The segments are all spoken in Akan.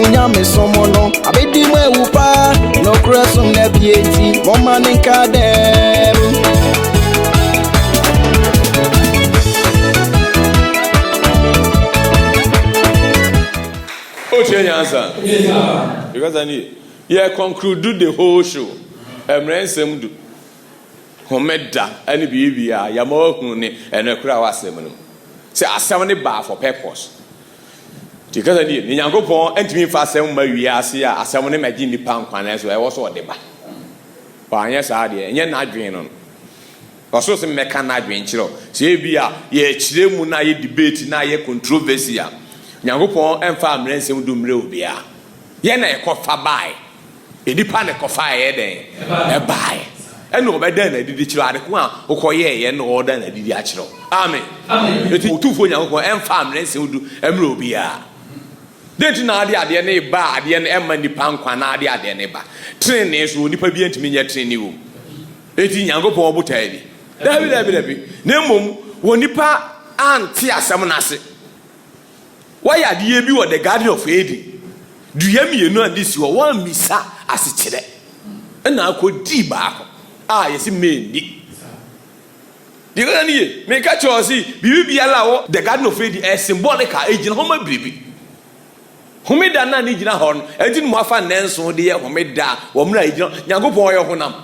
Munya me somono, abedi mwe upa, no crossum na bieti, mama ninkadem. Oh, change answer. Because I need, conclude the whole show. Ransom do. Homeda, any baby, Yamo, and a crowd was seminum. Say, I summoned bar for purpose. Because I did, Yango Pon, and to me fast 7 years, I summoned my Jimmy Pound finance, where I was what they buy. But yes, I did, and yet not drain on. Also, some mechanic venture. Say, be a ye chimuna ye debate, na ye controversy. Yango Pon and farm ransom do mrobia. Yena a coffee buy. A depend a coffee a buy. And no better than the child one, who call ye and no than a diachro. Amen. The two for young and farm ransom do mrobia. Don't know the idea, nay, bad, the Emma the pound quanadia, the neighbor. Train is would be to me yet train you. 18 young poor buttery. There be. Nemum, when the pa and tear someone as it. Why are you the guardian of Adi? Do you know this? You are one missa as it today. And now could D back. Ah, yes, it may be. The only make a choice. Be allow the garden of Adi as symbolic agent, Homer baby. Who made that not need a horn? I didn't want Nanso, dear, who made that, or Yango boy or Honam.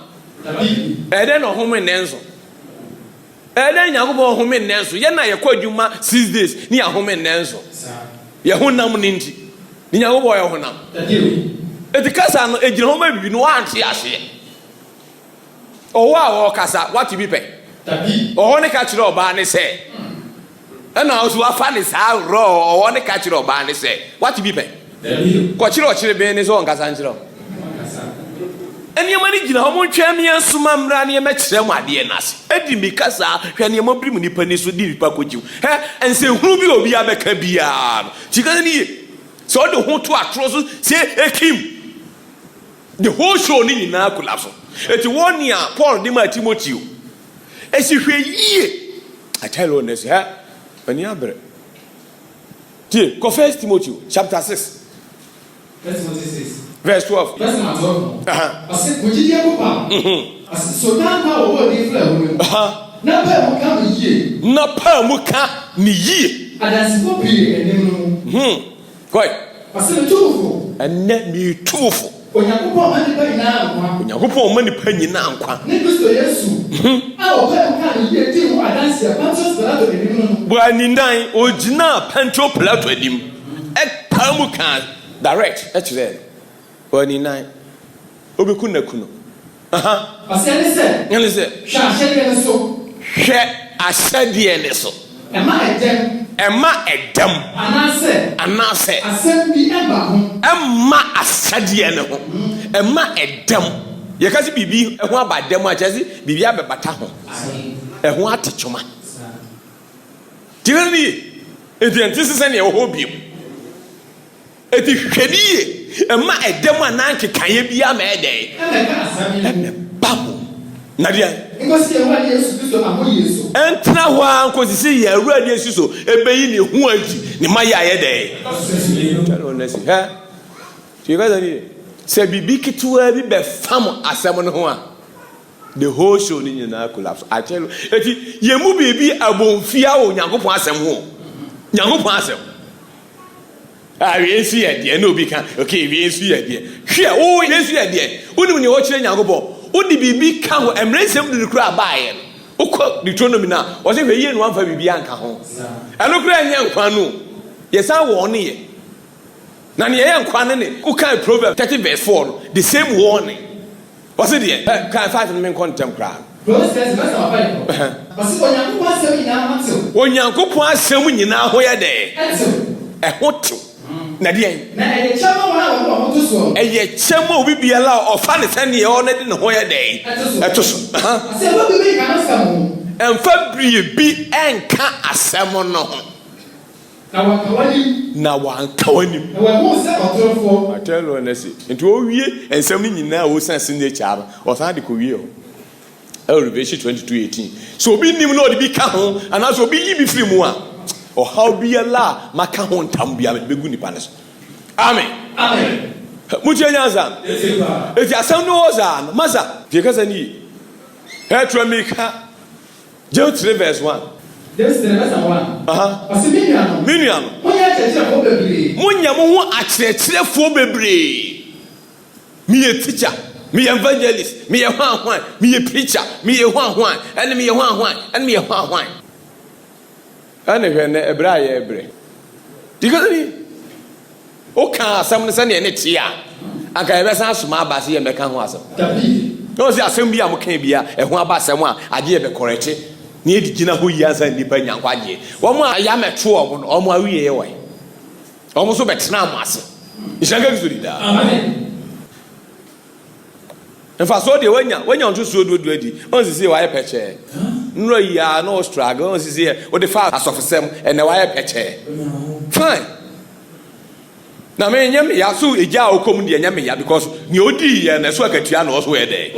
And then a home in Nanso. And then Yango home in Nanso. Yana, you called you 6 days near home in Nanso. Yahunam ninti. Ninyago boy honam. The casa a gentleman be no auntie as here. Oh wow, casa, what to be paid? Or only catch it or barney say. And now to a fan is how raw or only catch it or barney say. What to be paid? What you watch in his own Casangelo. And your money, how much champion Sumam Rani met some idea nas. Eddie Mikasa, can you mob the pennies with deal back with you? And say, who will be a Becabian? She can't hear. So the whole two atrocious say, Kim. The whole show in now collapse. It's 1 year, Paul de my Timothy. As if a year, I tell you, Ness, when you are dear, confess Timothy, chapter 6. Verse 12. I said, would you ever come? I said, so now over the flower. Never come ye. Not Permuka, ni ye. And that's what be. Quite. I said, two. And let me two for. When you put money by now, when you put money penny now, Nicholas to Yesu. Our can ye do. I dance your punches, but when in nine, original Pancho Plato with him. At Permuka, direct. That's it. When in nine, Obekuna Kuno. I said, shall I so? I said, the so. Am I a dem? And I said, I said, be Emma. Emma, I said, Emma, a dem. You can't be a one by them, I just be a bataho. And what to chuma? Tell me, if the antecedent your hobby. It is shady. Emma, a dem, and I can be a mad day. And Babu. Nadia. And now, because you see, a radio so a baby who went in my day. You guys say, be big to a bit farm as someone who the whole show in your collapse. I tell you, you move be a bone fear or Yango Passam home. Yango Passam. I will see a dear, no, we can. Okay, we see a dear. Here, oh, yes, you are dear. When you watch Yango. Would the baby come and raise him to the crowd by him? Oh, the tournament now was if a year and one for Bianca home. I look at young Quanu. Yes, I warn you. None young Quanani, who can't prove 30 verse 4, the same warning. Was it here? Can't fight in men contempt crowd. When young couple are selling in our way a day. A hot. Nadia, and yet Chemo will be allowed or find it any honored in a whole day. And Fabri be and can't a salmon. Now one calling him. I tell you, and I say, into a year and 7 now was sent in the child or Thadi Korea. Elevation 22:18. So be him not be come and also be free more. Or how be Allah, Macahon Tambia, Beguni Panas. Amen. Amen. Mutia nyanza. Eti asam no oza no maza. Because ani. Hetra meka. John 3 verse 1. This is the verse 1. Asiminuano. Minuano. Monya chechefo bebre. Munya mo ho akyerɛkyerɛfo bebre. Me a teacher, me evangelist, me a hwan, me a preacher, me a hwan, and me a hwan, and me a hwan. And when ebra ye ebre. Because ni o kan asam ne sane ne tia. Anka ye besa asoma abase ye meka ho asam. David. No se asem bia mo kan bia e ho abasam a age ye be correct. Na e digina ho yi ansa nipa nyankwaje. Wo mo aya meto o mo o mo awie ye won. O mo so betena mo ase. Isanga bizuri da. Amen. In fact, so they when you to so do adi. On see why peche. No ya no struggle. On see what the father as of them and why peche. Fine. Na me nyam ya so eja okom de nyam ya because ni odi ya na so akatua na so ede.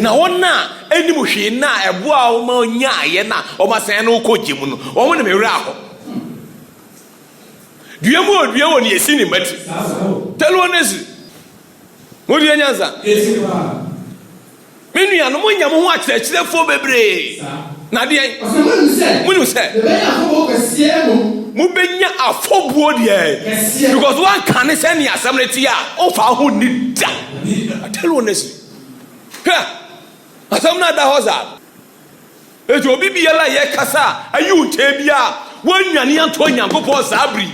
Na wona eni mo hwe na ebo a o ma nya ye na o ma sen na ukoji mu no. O mo na me wura ho. Dua mu odua woni esi ni mati. Tell honest. Mo di nyanza. Yes, Menuya no munya mo ho akyerɛkyerɛfo bebre. Na de ai. Munu sɛ. Mu benya afobuo de. Because one can send me assembly tia. O fa ho ni da. I tell you honestly. Ha. Asam na da hoza. E to obi bia la ye kasa ayi uche bia. Wonwane anto Nyankopɔn sabri.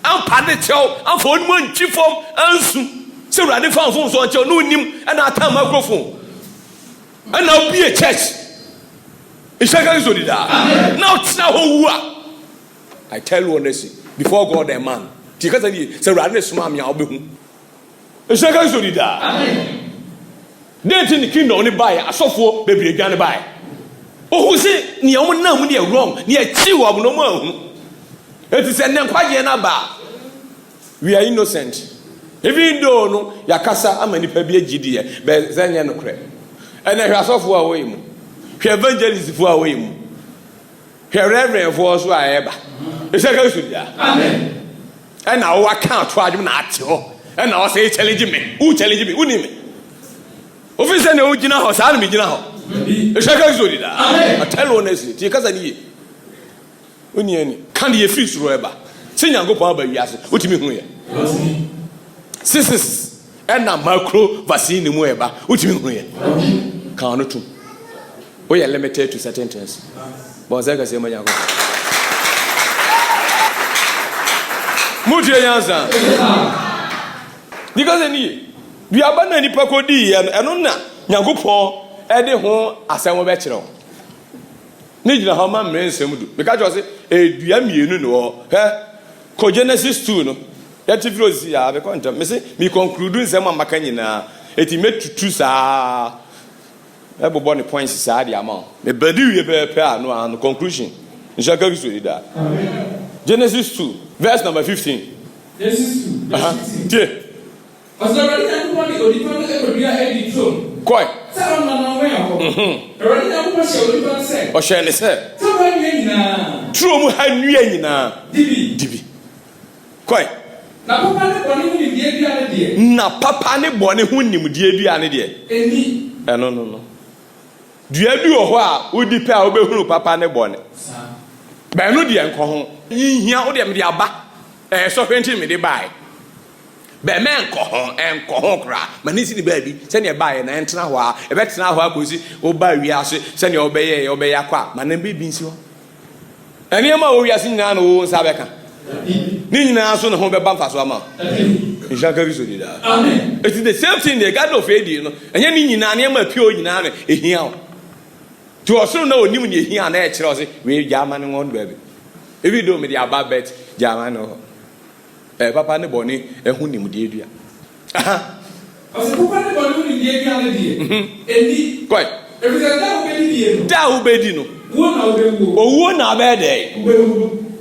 Ampa de kyɛw, amfa onu anchifom ansu. Se urade fa mfo so ankyɛw no nim na atam microphone. And now be a church. It's like now I tell you honestly, before God and man, because I say rather smam ya obi hu. It's like then in the kingdom only buy asofo bebre aduane buy. Oh who say ni omo na mu dey wrong, ni e chi wo no mo hu. It is en kwaje na ba. We are innocent. Even though no yakasa amani pa bi agidi e be zenye no kre. And I have software away mu. He evangelist for away mu. He reverend for so I ever. It's a good Amen. And now I can't try to not you. And now say challenge me. Who challenge me? Who name me? Officer no jina ho sa me jina ho. It's a good Amen. I tell you honestly, because I need. Uni ani. Can the free through ever. Say Nyankopɔn ba wiase. Utimi hu ye. Sisters and na macro vaccine mu eba. Utimi hu ye. Can't do. We are limited to certain things. But Zega say Mayango. Mutia Yansa. Because any we are banning any pacodi and Anuna Yangupo, Eddie Home, Asamo Bachelor. Need the Homa men Semudu. Because I say, a Diami, no, her Genesis 2, no. That if you see, I have a content. Me concluding some Macanina, it made to choose. Everybody points inside the amount. The body will prepare no conclusion. Genesis 2, verse number 15. Genesis 2, verse 15. Quite. True, Dibi. Quite. Na papa ne bone hu nim die aduane de. No. Dua bi wo ho a odi pe a obehunu papa ne bone. Ba no de enko ho. Yihia wo de me de aba. So hwenti me de bai. Ba me enko ho kra. Manisi ni ba bi. Se ne bai na entena ho a, e betena ho akosi wo ba wiase se ne obeye akwa. Manan bi nsi ho. Ene ma wo wiase nyina no wo nsa beka. Ni nyina so ne ho be ba mfa so ama. Amen. It is the same thing the God of Edi, no. And you need an emma pure in an here. To also know new here and there, we German one baby. If you do me the above bet, German or Papa and Bonnie, and who knew the idea. Aha. Papa and Bonnie, quite. Thou bedino. One our bad day.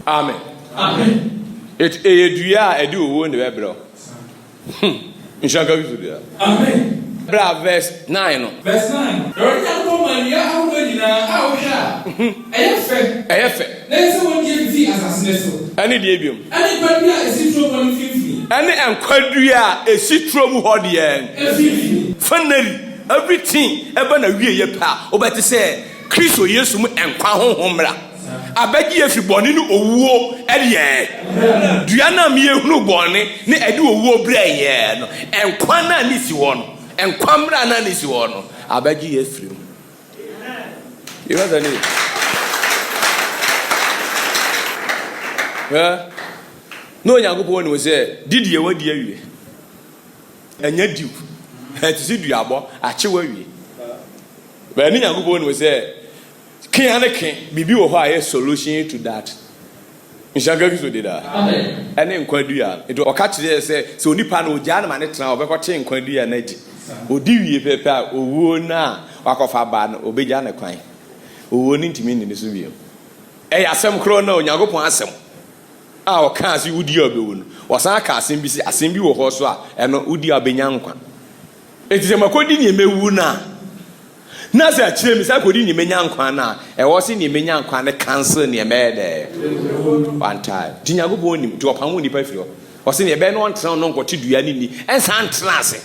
Amen. Amen. It a duya a do one the webro. Amen. Bra verse 9. Verse 9. Any debium. ɛne nkwadua esi trom hɔ deɛ finally everything ebe na wie ye pa obeti sɛ Kristo Yesu mu nkwa honhom mra abɛgye efi bɔne no owuo ɛdeɛ dua na me ehunu bɔne ne ɛde owuo bra yɛ no nkwa na ne si wɔ no nkwa mra na ne si wɔ no abɛgye efiri mu you know that no Nyankopɔn ni sɛ didi wadi awie anya diw ɛtisi duabɔ akye wawie bɛni Nyankopɔn ni sɛ kin ane kin bibi wɔ hɔ a yɛ solution to that nhyɛnka Kristo de da amen ɛne nkwadua edo ɔka kyerɛ sɛ sɛ onipa no ogya na ma ne tena ɔbɛkɔte nkwadua na di odi wie pɛpɛ a owuo na wakɔfa ba no obegya ne kwan owuo ne ntimi ne so bio ɛyɛ asɛm koro na Onyankopɔn asɛm a ɔka ase wudi ɔbɛwu no ɔsan aka asɛm bi si asɛm bi wɔ hɔ so a ɛno wudi ɔbɛnya nkwa eti sɛ makodi ne mewu na sɛ akyerɛ mi sɛ kodi ne menya nkwa na ɛwɔ se ne menya nkwa ne cancel ne mɛɛdɛ one time ti Nyankopɔn nim ti ɔpam nipa firi hɔ ɔse ne ɛbɛ no ɔntena no nkɔte dua ne ni ɛnsa ntena ase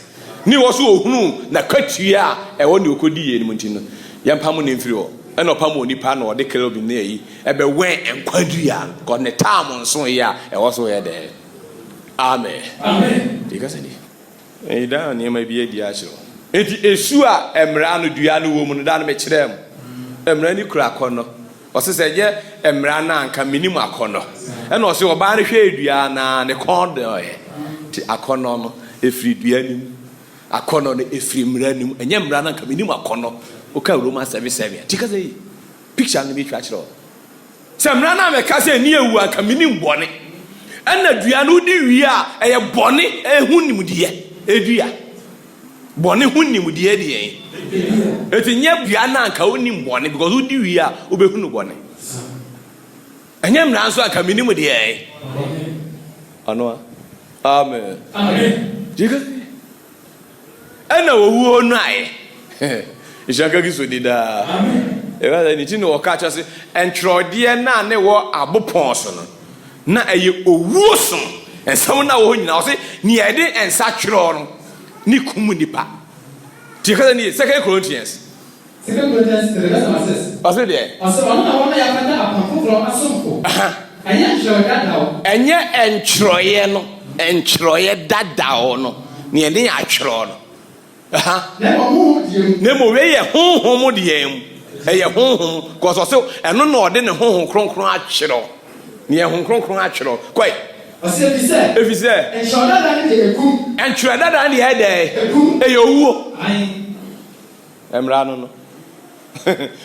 ne wɔ so ohunu na katua a ɛwɔ ne okodi yɛ ne mu nti no yɛmpam ne mfiri hɔ ɛna ɔpam nipa na ɔde kelobin ne yi ɛbɛwɛn nkwadua kɔ ne tam nso yɛ a ɛwɔ so yɛ dɛ amen amen dikasa ni ɛda nneɛma bi adi akyerɛ enti esu a emra no dua no wɔ mu no da no mekyerɛ mu emra ni kura akɔnɔ ɔse sɛ yɛ emra na anka minim akɔnɔ ɛna ɔse ɔbaa no hwɛ dua na ne kɔn de ɔyɛ ti akɔnɔ no efiri dua nim akɔnɔ no efiri mra nim ɛnyɛ mra na anka minim akɔnɔ oka Roma 7:7 dikasa yi picture no bi twa kyerɛ sɛ mra na meka sɛ ni ewu anka minim bɔne ɛna dua no di wie a ɛyɛ bɔne ehu nimdeɛ edua bɔne hu nimdeɛ deɛ eti nyɛ dua na anka onim bɔne because odi wie a obehu no bɔne ɛnyɛ mra nso anka minim deɛ ano amen amen diga ɛna owuo no ayɛ ishaka Kristo di da amen ɛwɛ ni ti no ɔka kyerɛ sɛ ɛntwerɛdeɛ na ne wɔ abopɔn so no na ɛyɛ owuo so ɛnsɛm na wɔ nyina ɔse ne yɛde ɛnsa twerɛ no ne kum nipa ti ka ni 2 Corinthians 3 verse 6 ɔse deɛ ɔse ɔno na wɔn yɛ apɛta apamforo asomfo ɛnyɛ twerɛ dadaw ɛnyɛ ɛntwerɛyɛ no ɛntwerɛyɛ dadaw no ne yɛde atwerɛ no na mo we yɛ honhom deɛ mu ɛyɛ honhom kɔ so sɛ ɛno na ɔde ne honhom kronkron atwerɛ ne yɛ honhom kronkron atwerɛ kɔi ɔse efi sɛ ɛntwerɛ dada ne yɛ ekum ɛntwerɛ dada ne yɛ dɛ ɛyɛ owuo ɛmra no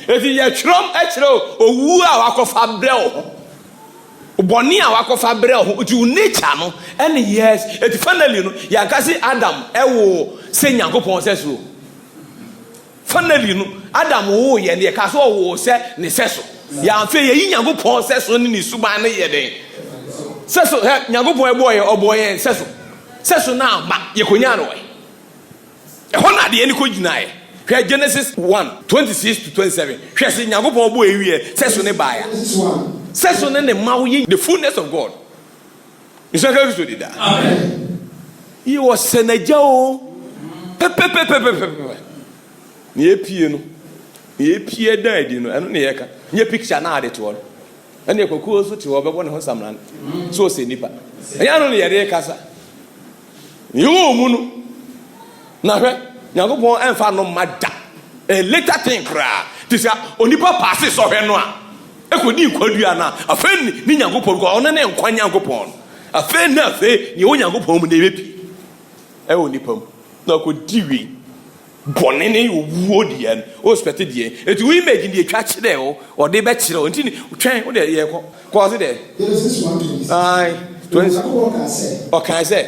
eti yɛ twerɛm ɛkyerɛ owu a wakɔfa brɛ wo ho bɔne a wakɔfa brɛ wo ho eti wo nature no ɛne yes eti finally no yɛnka se Adam ɛwo sɛ Nyankopɔn sɛ so finally no Adam wo yɛ ne ka so ɔwo sɛ ne sɛ so yɛamfe yɛyi Nyankopɔn sɛ so ne suban ne yɛ den sɛ so Nyankopɔn ɔbɔ yɛ sɛ so na ama yɛkonya no ɛhɔ na deɛ ne kɔ gyinaeɛ hwɛ Genesis 1:26-27 hwɛ sɛ Nyankopɔn bɔ ewie sɛ so ne baaya sɛ so ne ma wo yɛ the fullness of God nhyɛnka Kristo di da amen yi wɔ sɛnagya o pɛpɛpɛpɛpɛpɛ ne yɛpie no ne yɛpie da adi no ɛno ne yɛka nyɛ picture na ade te hɔ no ɛne yɛkɔkuo so te hɔ bɛbɔ ne ho samran so ɔsɛ nipa ɛnyɛ no ne yɛde kasa yɛwɔ mu no na hwɛ Nyankopɔn ɛmfa no ma da a later thing koraa te sɛ onipa paase sɔhwɛ no a ɛkɔdi nkwadua no a afei ne Nyankopɔn kɔ ɔno ne nkwa Nyankopɔn afei ne afei ne ɛwɔ Nyankopɔn mu na ɛbɛpi ɛwɔ nipa mu na ɔkɔdi wie bɔne ne owuo deɛ no ɔspɛte deɛ eti wo image deɛ twa kyerɛ wo ɔde bɛkyerɛ wo nti ne twɛn wo deɛ yɛkɔ kɔ ɔse deɛ ai 20 ɔkan sɛ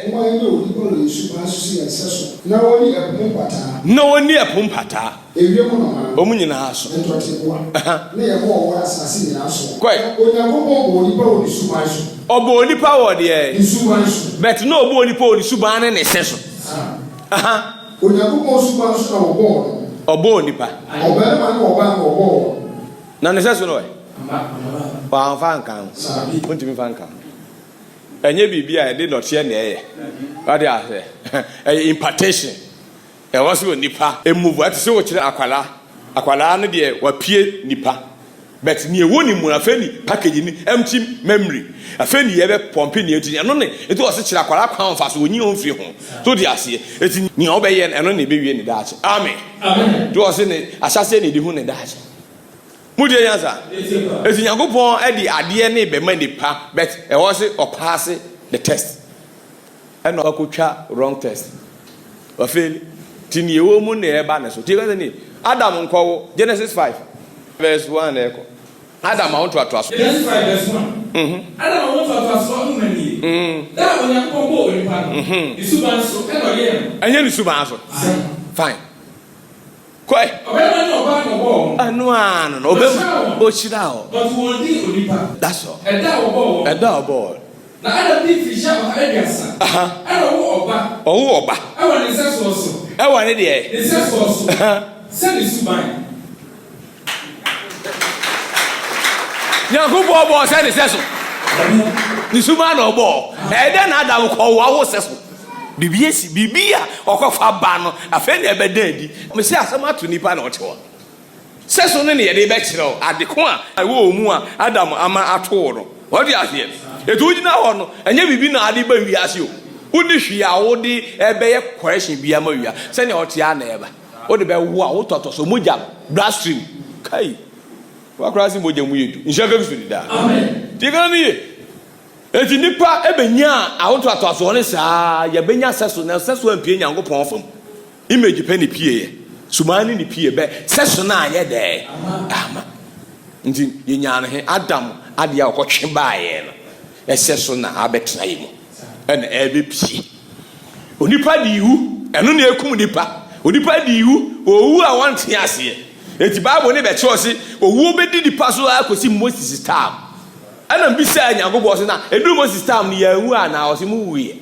na wɔni ɛpo mpataa ɔmu nyinaa so ɔbɔ onipa wɔ deɛ bɛt na ɔbɔ onipa wɔ ne suban ne ne sɛ so Onyankopɔn suban so na ɔbɔ onipa ɔbɛrima ne ɔbaa na ɔbɔ na ne sɛ so no ɛ wamfa nka ho wontumi fa nka ho Enye bibia e dey not here na eye. What dey say? Impartation. E was so nipa e move at say wo kire akwala no de wapie nipa. But ni ewo ni mu afa ni package ni empty memory. Afa ni ye be pompe ni eti no ne eti wo se kire akwala kwan fa so onyi on firi ho. So di ase eti ni obeye eno na be wie ni daache. Amen. Amen. Do wo se ne asase ni di hu ni daache. Mu de yansa. Eti Yakobon e di ade ne be ma nipa but e wo se o pass the test. And no akotwa wrong test. Wa fail. Ti ni ewo mu na e ba ne so. Ti ga ni Adam nko Genesis 5 verse 1 eko. Adam want to atwas. Genesis 5 verse 1. Adam want to atwas one many. That when you come go in pan. Isuban so e no ye. Anya ni suban so. Fine. Kwai. Obema no ba no bo. Anu no obema o chira o. But won di onipa. That's all. E da obo. E da obo. Na Adam di fisha ma abiasa. Ana wo oba. Owo oba. E won se so. E won ne de. Ne se so. Send isuban. Yakobon obo se ne se so. Ni suban no obo. E de na Adam ko wo se so. Bibia okofa ba no afa na ebe dadi me se asema to nipa na ote wo se so ne ye de be kire o adeko a wo mu a Adam ama ato no what do you hear etu ugina ho no enye bibi na ade ba wi ase o wodi hwia wo de ebe ye question bia ma wia se ne ote a na eba wo de be wo a wo toto so moja bloodstream kai wa krasi moja mu yedu nshaka bisu da amen tigana ni eti nipa ebenya awoto atoaso ne saa ya benya seso na seso ampie Nyankopon fam image pe ne pie sumani ne pie be seso na aye de ama nti yenya ne Adam ade a okotwe baaye no eseso na abetena yimo ena ebe pie onipa di ihu eno na ekum nipa onipa di ihu owu a wonte ase eti Bible ne be choose owu obedi nipa so akosi Moses time ana mbisa Nyankopon se na edu Moses time ni yahu ana osimu wuye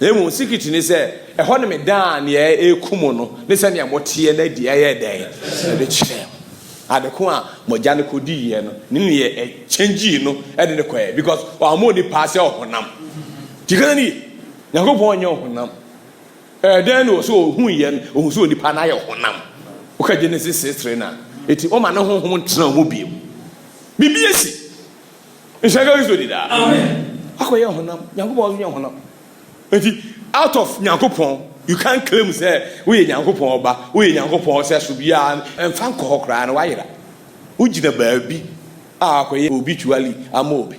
emu secret ni se eho ne me dan ne ekumu no ne se ne motie na di aye den de kire adeko a moja ne kodi ye no ne ye change no e de kwa because wa mo ni pass ohonam tikana ni Nyankopon nye ohonam den no so ohun ye no ohun so ni pa na ye ohonam o ka Genesis 6:3 na eti o ma ne honhom ntena mo biem bibiesi Nshaka bisu dida. Amen. Akoye honam. Nyankopon ye honam. Enti out of Nyankopon you can't claim say we Nyankopon oba, we Nyankopon say so bia emfa nko hokra na wayira. Ugina baabi akoye obitually amobi.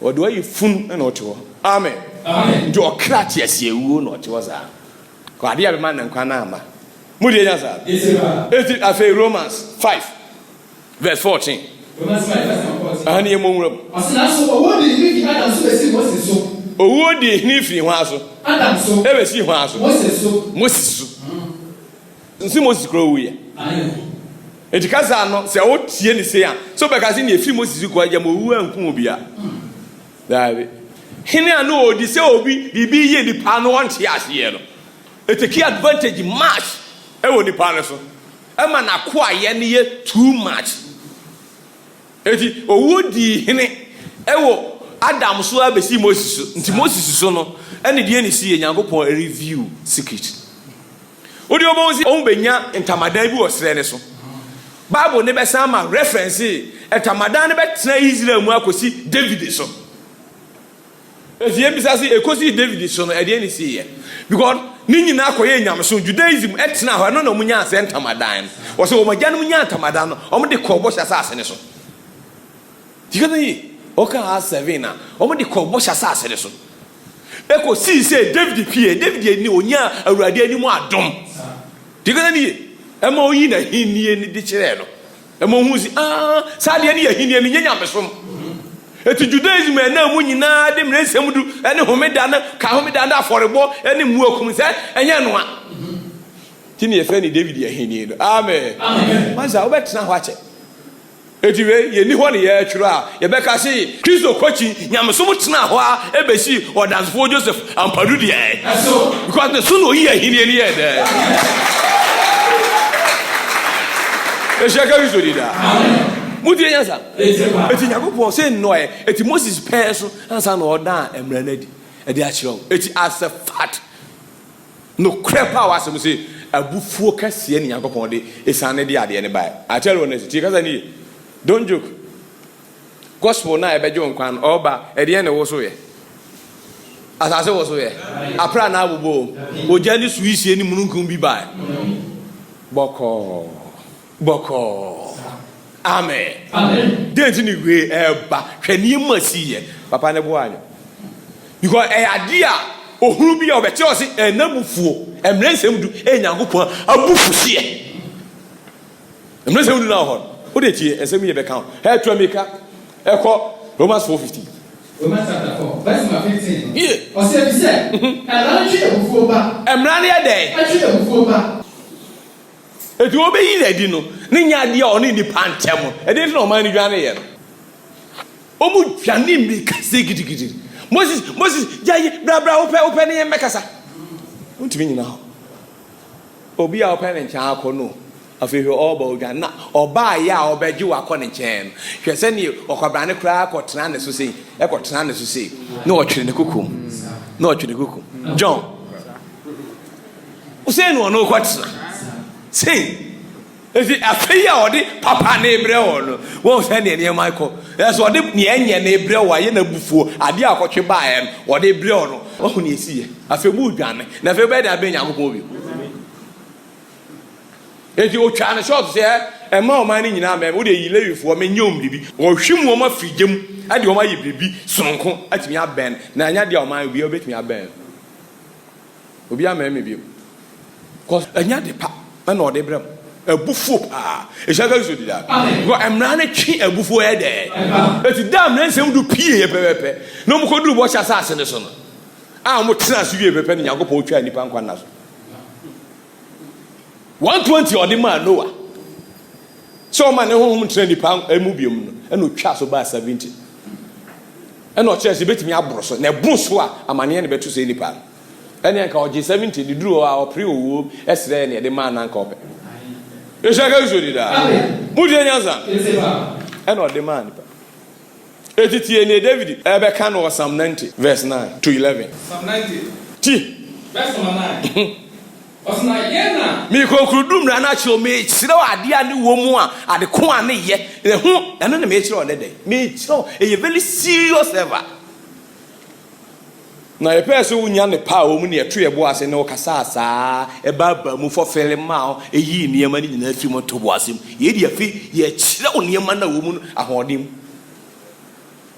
Odo yi fun na otewo. Amen. Amen. Do okrat yesi ewu na otewo za. Ko ade abema na nkwa na ama. Mudi enya sa. Eti afa Romans 5 verse 14. Ani emomram asina so owo di ni fi Adam so besi Moses so owo di ni fi ho aso Adam so e besi ho aso Moses so nsi Moses kro wo ye eti kaza no se o tie ni se ya so be kaza ni e fi Moses ko aja mo wu anku obia dawe hini anu odi se obi bibi ye ni pa no won tie ase ye no eti ki advantage match e wo ni pa no so e ma na ko aye ni ye too much eti owu di hene ewo Adam so abesi Moses so nti Moses so no ene die ni si Nyankopon review secret odi obo si on benya ntamadan bi osre ne so Bible ne be sama reference ntamadan ne be tena Israel mu akosi David so eti ebisa si ekosi David so no e die ni si ye because ni nyina akoye nyamso Judaism etena ho no munya ase ntamadan wo se wo magya no munya ntamadan no o de kobo hyasa ase ne so tikana yi oka ha7 na o de kobo hyasa ase ne so eko si say David ni onya awurade ani mu adom tikana ni ema oyi na hinie ni de kire no ema hu si sade ni hinie ni nyanya mesom eti Judaism na mu nyina de mresem du ene homeda na ka homeda na aforebo ene mu akum se enye no a tini efe ni David hinie no amen amen manza obetena ho ache eti we ye ni ho ne ye twiro a ye beka se Kristo kwachi nyamsom tena ho a ebesi odansfo Joseph ampadu de because the son oyi hinie ni ye de Eshaka Kristo dida amen Muti answer. Eti Nyankopon say no e. Eti Moses pay so answer no order emra na di. E dey achiro. Eti as a fact. No crepa was say abufuo kase ni Nyankopon de esane de ade ne bai. I tell you honestly, because I don't joke. Gospel na ebejo nkwan oba e de ne wo so ye. Asase wo so ye. Apra na abubo. Ojani suisi ni mununkum bi bai. Boko. Amen. Didn't anyway eba hwani masi ye. Papa ne bo anyo. Because idea ohuru bi obeti o se enabufuo emrensem du Nyankopon abufusi ye. Emrensem du na ho. Wo de tie esem ye be count. He to America eko Romans 4:15. Romans chapter 4 verse 15. Yeah. O se bi se emran twi abufuo ba. Emran ye dey. Twi abufuo ba. Eti obeyi na di no ne nya de o ne ni pantem e dey no man ni dwane ye omu dwane mi kase gidigidi Moses jaye bra ope ne ye mekasa untimi nyina ho obi a ope ne ncha akọ no afehe oba odwan na oba ya obeji wakọ ne nchen hwese ni okobra ne kra akọtena ne so sei ekọtena ne so sei na otwere ne kokom John Use no no kwatena say if afeya odi papa na ebre ho no won se ne ne Michael yes odi ne enye na ebre ho aye na bufuo ade akotwe ba odi ebre ho no ohu ne esiye afebu dwane na afebe da be Nyankopon bi eti o twa ne short se ema o mani nyina me wo de yi lewifo me nyom bibi wo hwim wo ma frigem ade o ma yi bibi sonko atimi aben na anya de o man bi obetimi aben obi ameme bi cause anya de pa na o de brem abufuo pa e shaka so di da go emra na twi abufuo ye de eti dam na nsem du pie ye pepepe no mo ko duru bo sha sase ne so no a mo tena so wie pepe ne Nyankopon twa nipa nkwa na so 120 odi ma Noah so man ne honhom tena nipa emu biom no e no twa so ba 70 e no chese betimi aboro so na eboro so a amane ne beto so nipa ene nka oje 70 di duru a opre owo esre ne de ma na nka ope e shaka so di da mu de nyanza ene odi ma nipa etitie ne David ebe ka no Psalm 90 verse 9 to 11 Psalm 90 ti verse 9 Osna yena mi konkludum na na che o me chire ade ane wo mu a ade ko ane ye hu eno ne me chire o ne dey me chire e very serious ever na ye person wunya ne pa o mu ne eto ye bo ase ne o kasa asa e ba mu for fele ma o eyi niema ni nyina fi mo to bo ase ye di afi ye chire o niema na wo mu ahodim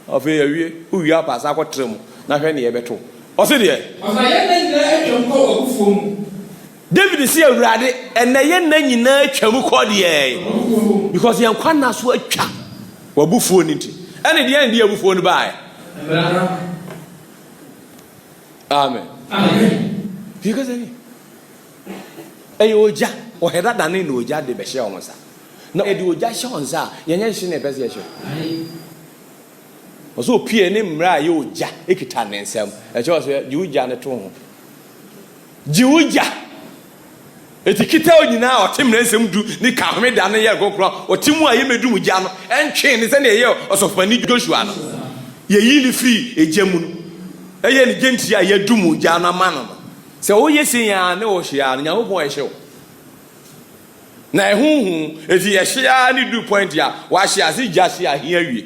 afi ye wie uwi apa sa akotrem na hwe ne ye beto o se de osna yena nyina etwom ko abufuo mu David see awurade enaye na nyina atwam kode because yan kwana so atwa wabufuo ni nti ene de yan de abufuo ni bae amen because oja o heda dane na oja de be hye o nsa na e de oja hye o nsa yenye hye na pese hye oso pie ne mra ye oja ekita ne nsam e che oso ji oja ne to ho ji oja etikita onyina otemre nsem du ni ka homeda ne ye kokro otimu aye medum gya no entwe ne se ne ye osofani Joshua no ye yi ni free ejemu no eye ni genti a ye dum gya no ma no se wo ye sin ya ne wo hia no Nyankopon ye hyew na ehunhu eti ye hia ni du point ya wa hia se gya hia hia wie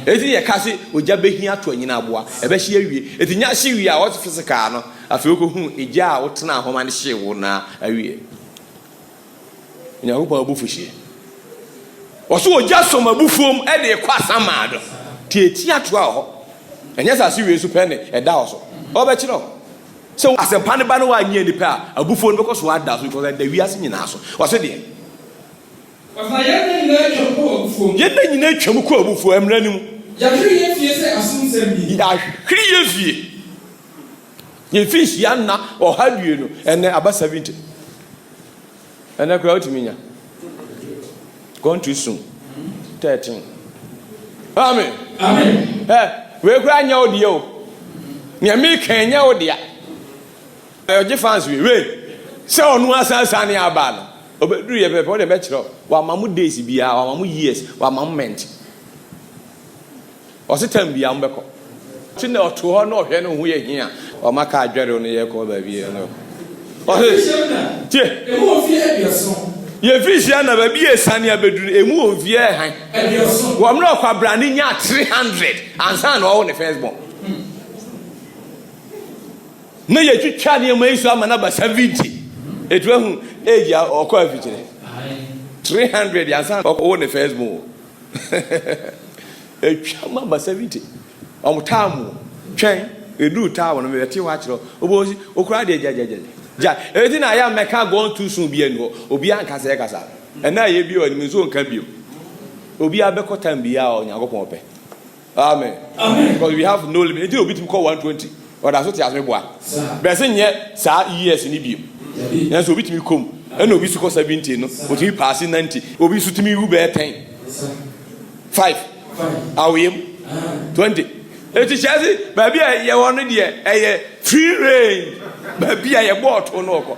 eti ye ka se ogya behia to anyina aboa ebe hia wie eti nya hia wie a what physical no afi okohu egya a wotena ahoma ne hye wo na awie Nyankopon abufuhie oso ogya som abufuom e de kwa samado tieti ato aho enya sa se wie su pene e da oso obekiro so asempa ne ba no wa nya nipa abufuo no bekoso ada so because da wi ase nyina so wose de osna yena nyina etwom ko abufuo mu yena nyina etwom ko abufuo emra nim ya hwiri ye fie se asumsem bi ya hwiri ye fie ye fish ya na o hadue no ene aba 70 ene kura otiminya going too soon 13 amen we kura nya odi o ne mi kan nya odi a oje fans we se onu asasa ne aba no Obedru ye pepe o de be kire wa mamu days bia wa mamu years wa mamu month o se time bia mbeko ti na oto ho na ohwe no hu ye hia o maka adwere no ye ko ba bia no o se e mo fi ebioso ye fishia na ba bia sane abedru emu o vie han ebioso wo mra kwa brani nya 300 ansa na o ne first born na ye twitwa ne mai so ama na ba 70 etu ehun age okọ afikyere 300 ansa o ne first born etwa ma ba 70 omtamu twen edu tawo no me ti wa kiro obosi okura de ja eti na ya meka go too soon bi enu obi ankasa ekasa ena ye bi o ni so nka bi obi abekota mbia o nyagopon pe amen because we have no limit eti obi tim call 120 or that so ti asme boa be se nye sa years ni bi na so obi tim kom ena obi su ko 70 no obi pass 90 obi su timi wu be 10 5 awem 20 eti chazi ba bia ye wono de eye free range ba bia ye botto no ko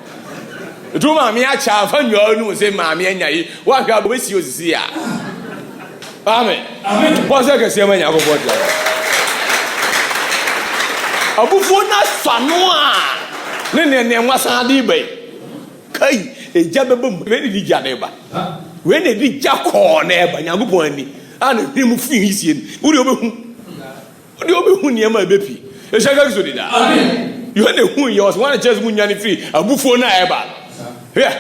etu ma me acha afa nwa nu se ma me anya yi wa hwa bo si osisi ya amen bo se ke se ma nya ko botto abufu na sanu a ne nwasa de bai kai eja bebum we ni ja ne ba we ne di ja ko na ba nya go ani ana him fi hisie ni wo de obehu ne ma bepi e shaka so dida amen you na hu ye was one chance mu nyane free abufuo na eba here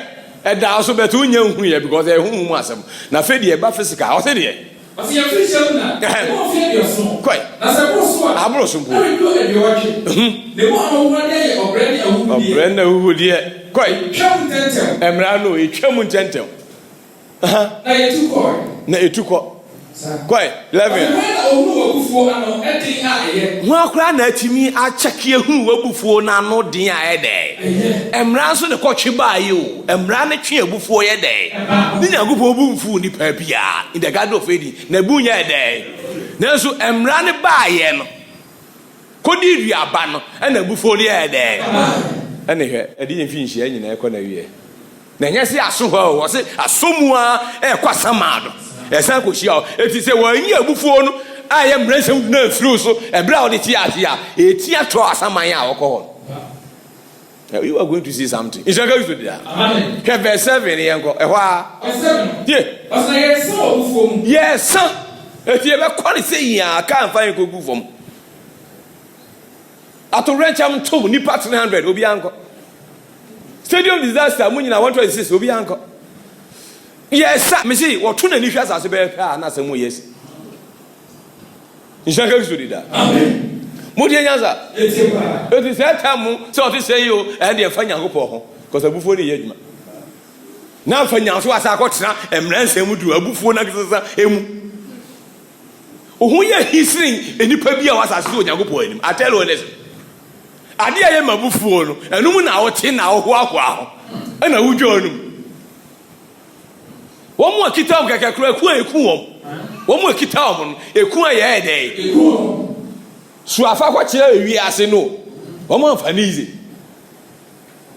e da so betu nya hu ye because e hu mu asem na fe de e ba physical o se de o se ye free show na o fe de so koi na se ko so a abro so mpo e do e de wachi ne mo no hu de ye obrani ahu die obrani ahu die koi twam tentem emra no e twam tentem na ye tu koi na etuko koi 11 ho akura na atimi acheke hu wabufuo na no din a ede emra so ne kotwe ba yi o emra ne twe abufuo ye de ni nyagopo bumfu ni pa bia in the garden of Eden na bunya ede na so emra ne ba ye no kodi duaba no na abufuo ni ede ene hwe edi mfinhia nyina ekọ na wie na nyese aso ho wo se asomua ekwasamado esa ko hia eti se wanyi abufuo no aye mrensem na afru so ebra odi ti atia eti atro asaman a wokọ you are going to see something is going to do that amen ke verse 7 yenko ehwa yes eti e be kwani se ya ka amfan ko gu fom ato rencham to nipa 300 obi anko stadium disaster munyina 126 obi anko yes me see what tuna ni hwa asase be pa na asemu yes nshaka kusudi da amen mudi nyanza eti se tamu so oti se yo e de fa nyankopɔ ho because abufuo ni yedwuma na fa nyanso asa akɔtena emransem du abufuo na kisasa emu ohun ye history enipa bia wa asase so nyankopɔ anim I tell you this ade aye mabufuo no enum na wote na wo ho akwa ho na wudwo onum womu akita okaka kura ku eku wom womu akita wom eku aye dey so afa kwa kire ewi ase no womu amfani ize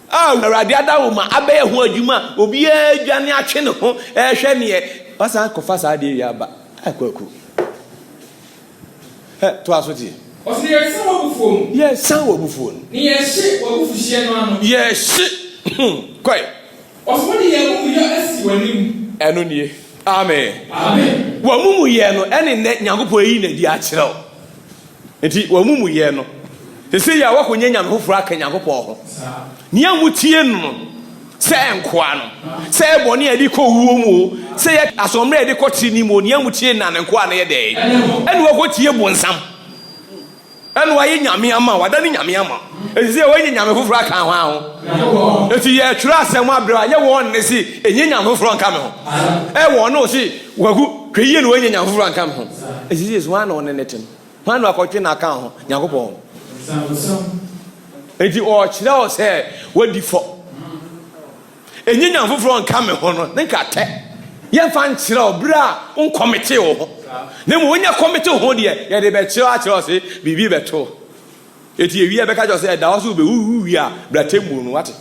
awurade adawo ma abaye ho adwuma obi adwane atwe ne ho ehwe ne pasa kofa sa de wi aba akwaku to asoti o se ye san obufuo ye san obufuo ni ye hye obufuhie no ano ye hye koi o so de ye mu yo asi wanim eno nie amen amen wa mumu ye no ene ne nyankopɔ yi na di akyerew enti wa mumu ye no se ya wa konye nyam hofura aka nyankopɔ ho ni amutie no se enkoa no se bɔne adi kɔ wuo mu se ye asomre adi kɔ tini mu ni amutie na nkoa na ye de ene wa kɔ tie bonsam ene wa ye nyame ama wa da ni nyame ama ezi se wa ye nyame hofura aka ho aho eti ye twura asɛm abra ye won ne si enye nyame hofura nka me ho won no si wagu hweye no enye nyame hofura nka me ho ezi se so ana on ne tem hwan akɔtwe na aka ho nyakopɔ eti o kyerɛ o sɛ wadi fo enye nyame hofura nka me ho no ne nka tɛ ye fa nkyerɛ o bra on committee wo ho ne mo wonya committee ho de ye de be kyerɛ a kyerɛ o sɛ bibi beto eti ewi e be ka jo sɛ da wo so be wi a bra temu no wate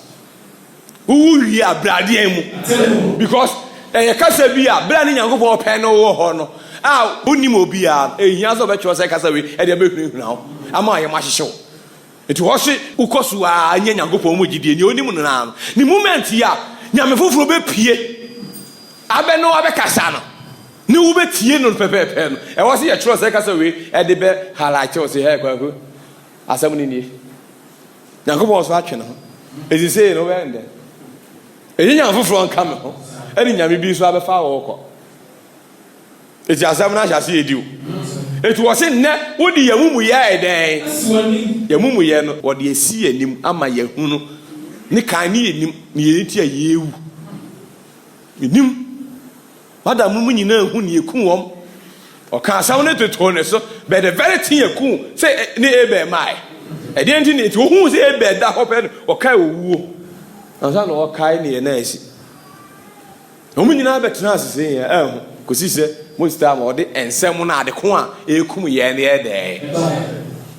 who we are bradian because a casabia, branding young for pen or honor. Ah, Unimobia, a Yazo Betros Casawi, and the now. Am I a mash show? It was it, Ukosua, and Yango Muji, the Unimunam. The moment here, Yamafu be Pie. Abeno Abacasano. No bet yen on Pepe pen. I was here, Tros Casawi, and the bed, Halachos, the hair, as someone in the Yango was watching. As you say, no end. A young from coming home, and in Yamibi Swab a foul. It's just seven as I do. It was in that would the Yamumu ya day. Yamumu yan, what ye see in him, Ama Yahuno, Nikani, Nitia you. In him, Madame Mumina, whom you come or can't sound it to Tony, so, but the very thing you cool, say, near my. I didn't need to who's a bed that open or Kai woo. I don't know kind near Nancy. No meaning I bet Nancy say, because he said, most time or the and someone at the corner, a come here the other day.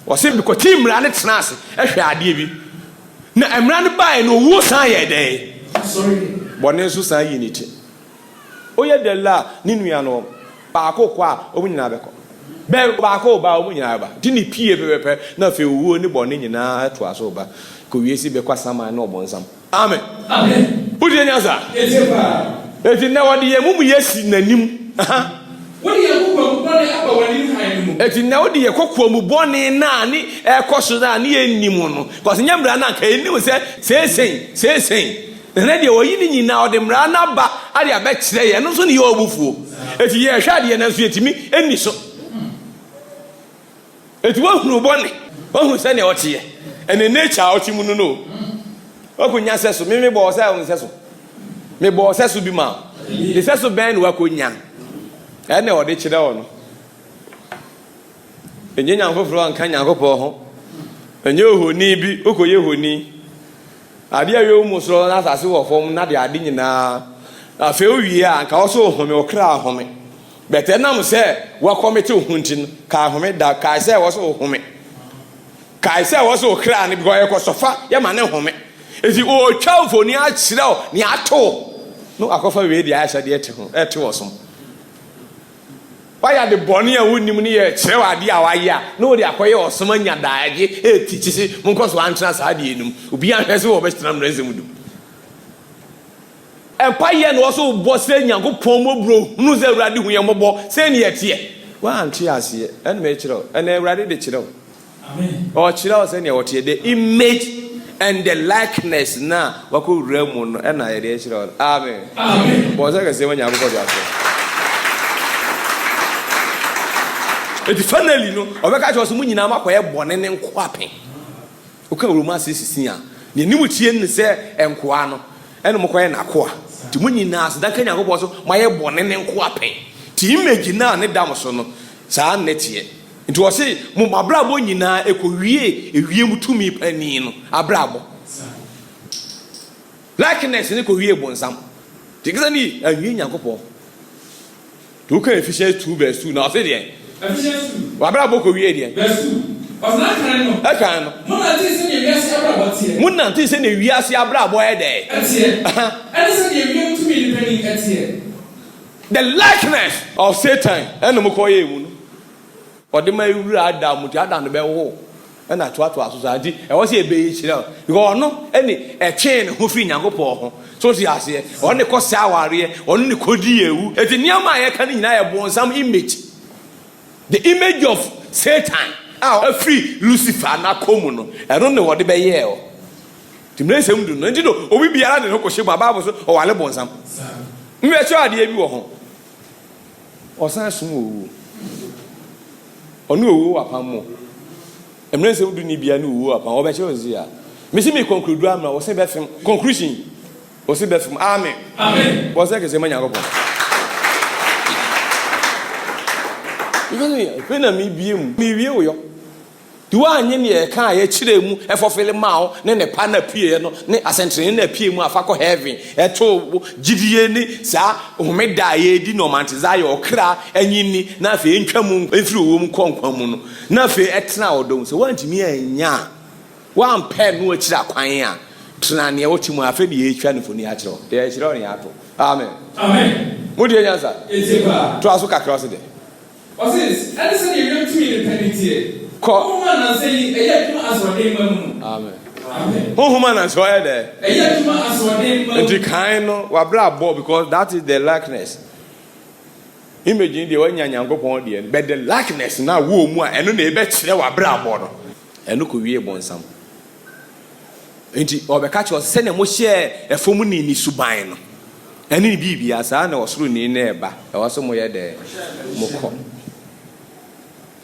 Was simply because Tim ran it Nancy, as I did. Now I'm running by no worse a day. Sorry, but no society. Oh, yeah, the la, Ninuano, Paco qua, Ominabeco. Bell Paco Baumina, didn't peer, nothing wound the bonnet in our twas over. Could you see because some I know bonsam? Amen. Amen. Put in answer. It's now the Yamu yes in the name. What do you want? It's now the Coquo Bonnie Nani, a Cosuna near Nimono. Because Yambrana came, say, and then you were eating now them run up, but I bet say, and also your buffo. It's ye shady and as to me, any so. It won't no bonnie. One who sent out here, and in nature out you know. Open your says, maybe boss, I will say, maybe boss has to be ma. The says of band work with young. I know they chill on. And you know, from Kanya go and you who need be, Uko you who need. I dear you almost run as I saw from Nadia Dinina. I feel ye and also home your crowd home. But then I'm say, welcome me to hunting, car home that Kaiser was all home. Kaiser was so cranny because I was so far, your man home. If you old child for near Chill, near toe. No, I offer away the ice at the awesome. Why are the bonny and wouldn't near Chill idea? Why, yeah, no, they acquire or summon your diet, teaches it, Munkos one trans idea, who be unhappy or Western resume. And Payan also was saying, Yango Pomo bro, no, they're ready when you're mobile, saying yet here. One tears here, and Metro, and they're ready to chill. Amen. Or chill, saying what here, the image. And the likeness now, what could Ramon and I reach out? Amen. Amen. Was I say when you have got it? Finally, no, or I was winning now, where born and quapping. Okay, romance is here. The new chin say, and Quano, and Moquan Aqua. To winning us, that can I was my born and quapping. To imagine now, and Damason, San Netier. It was say, Mumma Brabo Nina, a courier, if you to me penino, a brabo. Likeness in a courier bonsam. Tigani, a union couple. Two can efficient 2 verse 2 now, say there. Brabo courier, verse 2. I can. Muna tis in a Yasia Brabo a day. The likeness of Satan and the Mokoye. Or the may ride down with the bell, and I try to society. I was a beach, you know, no any a chain who fin and go poor. So she has here, only cost sour, only could you. At the near my can I born some image. The image of Satan, a free Lucifer, not common. I don't know what the bay yell. To make him do not know, or we be around the Hokoshima Bible or I born some. We are sure I you home. Or some smooth. Or no, upon more. And when they would be a new upon all better here. Missy may conclude drama or say from conclusion or say from Amen. Amen. Was like a man. Because when I me view. Do I need a car, a chile, a for filling mouth, then a pan appear, no, a century in a PM of Faco heavy, a toe, Gideon, sir, who made die, dino mantizayo or cra, and yini, nothing in Camun, and through whom conquamun, nothing at now, don't so want me a ya. One pen which that quine. Trania, what you have any channel for natural. There is only apple. Amen. Amen. What do you answer? It's a bar. To ask across it. What's this? I said you went to me in the penitentiary. Call one and say, a yet as what they Amen. Amen. Oh, woman, and so there. A yet as what they and the kind of Wabra, because that is the likeness. Imagine the one young upon the end, but the likeness now womb and no neighbor, Wabra border. And look, we are born some. Enti obeka was send mo share a fomuni ni suban no ene bibia sa na osoro ni na eba e waso mo ye de mo ko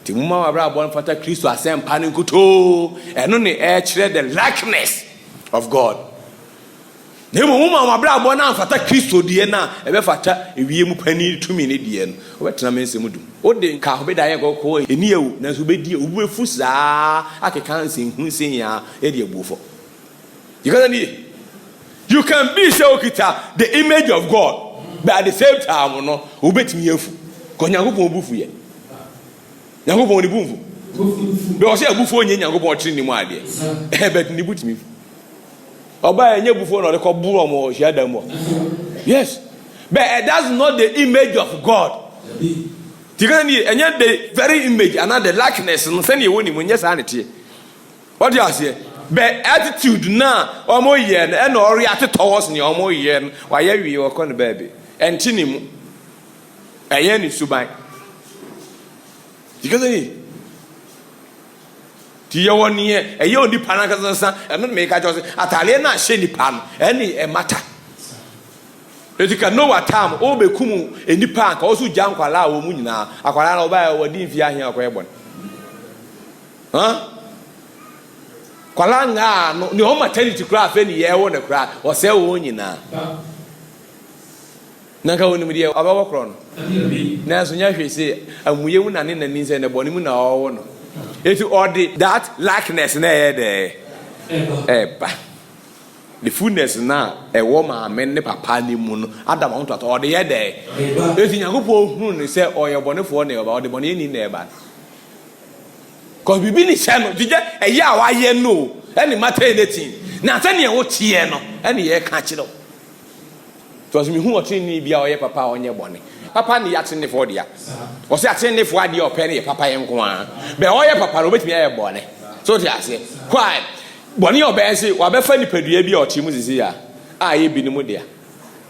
ti mo ma abra bon fata Kristo asem pa ni nkuto eno ne e kire the likeness of God ne mo ma abra bon na fata Kristo die na e be fata ewie mu pani tumi ne die no obetena mense mu dum o de nka ho be da ye ko eni ewu na so be die obu efu saa akeka nsen hu sen ya e de ebuofo. You can be so kita the image of God, but at the same time, no, ubet me yofu. Konyango po bufu ye. Nyango po ni bufu. Because ya bufu onye nyango po tiri ni mu ade. But ni buti mi. Oba enye bufu no de ko buru mo hia da mo. Yes. But that's not the image of God. Tigani enye the very image and the likeness no say na woni mu nyesa na tie. What do you say? But attitude na omo yen and or react towards ni omo yen wa ye wi o kon baby enti mu eye ni suban dikazani ti ye woni eye odi pana kasansa eno me ka jo se atale na hye ni pan eni e mata etika no watam o be kumu enipa ka o su jan kwala wo mu nyina akwala na oba wodi mfi ahia akoye bon kwalanga no ni o maternity craft ni ye wo ne craft o se wo nyina nanga woni mi de abawo kro no na so nya hwe se amuye mu na ne nani se ne boni mu na o no eti odi that likeness na ye de eba the fullness na e wo ma me ne papa ni mu no adam on to odi ye de eti nyagopo hunu ni se o ye bonefo na eba odi boni ni na eba. Because we be channel, did a year why ye know any matter anything. Now, any what ye no, any year catch it up. It was me who are training be our papa on your bonnet. Papa, ni at in the 40 years. Was that in the 40 or penny, papa and Kwan. But all your papa with me a bonnet. So I say, quiet. Bonnie or Bessie, or Befani Pedri or Chimus is here. I be no dear.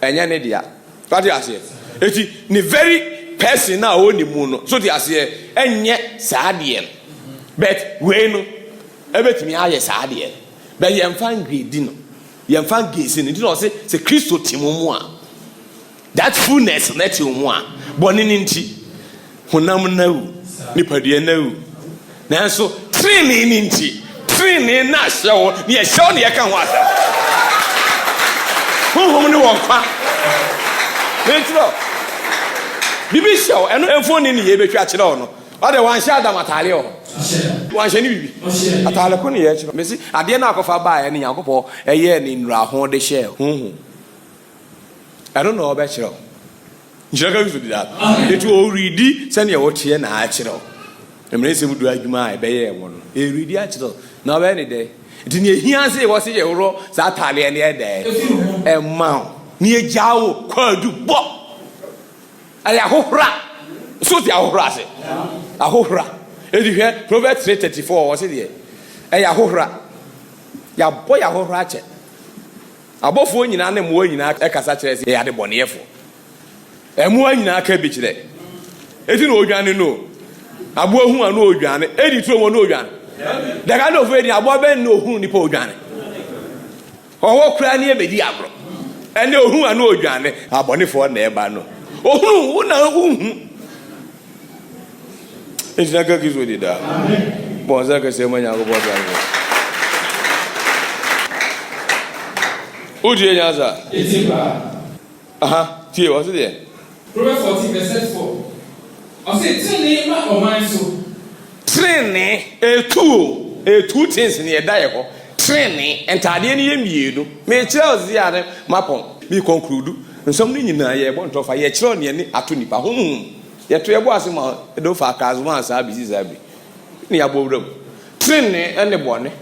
And Yanedia. What I say? It is the very person now only moon. So I say, and yet, sad. But when everything I yes I did, but you find great dinner, you find gaze in it. You know, say Christo Timomua. That fullness let you more. Boninti, Hunam no, Nipadia no. Now so training training not so near Shoni I can watch. Who no one? Let's go. Bibi show and phone in the Yebe catch it on. Other one shot them at Alio. One shall be at Alaconi. Missy, I didn't knock off a buy any alcohol a year in Rahon de shell. I don't know about you. You're going to do that. It will read, send your watch here and natural. The minister would drag my bay one. A read natural. Now, any day. Didn't you say what's a row, Satali and the other day? A mount near Jow, called you Bob. I hope rat. So the Ahorase. Ahora. If you hear Proverbs 3:34, was it here? A Ahora. Ya boy Ahorache. Above one in an more in a Casatres, he had a boniefo. A more in a cabbage day. It is no Johnny no. A boy who I know Johnny, 82 no Johnny. The kind of way I will know who Nipo Johnny. Or what cranny a mediabro. And know who I know Johnny, a bonifo never know. Oh, who know. It's not good with it. Bonzaka say when you go back. Uji Yaza. Tia, what's it there? Proverbs 14, verse 4. I say, training or mind so. Training a two things in your diet. Training and Tadian you. May tell the other mapon. Be conclude. And something in a want of a yetron at Tunipa. Yet to a boss, do for cars once I be Zabi. Near Bodum. Training and the bonnet.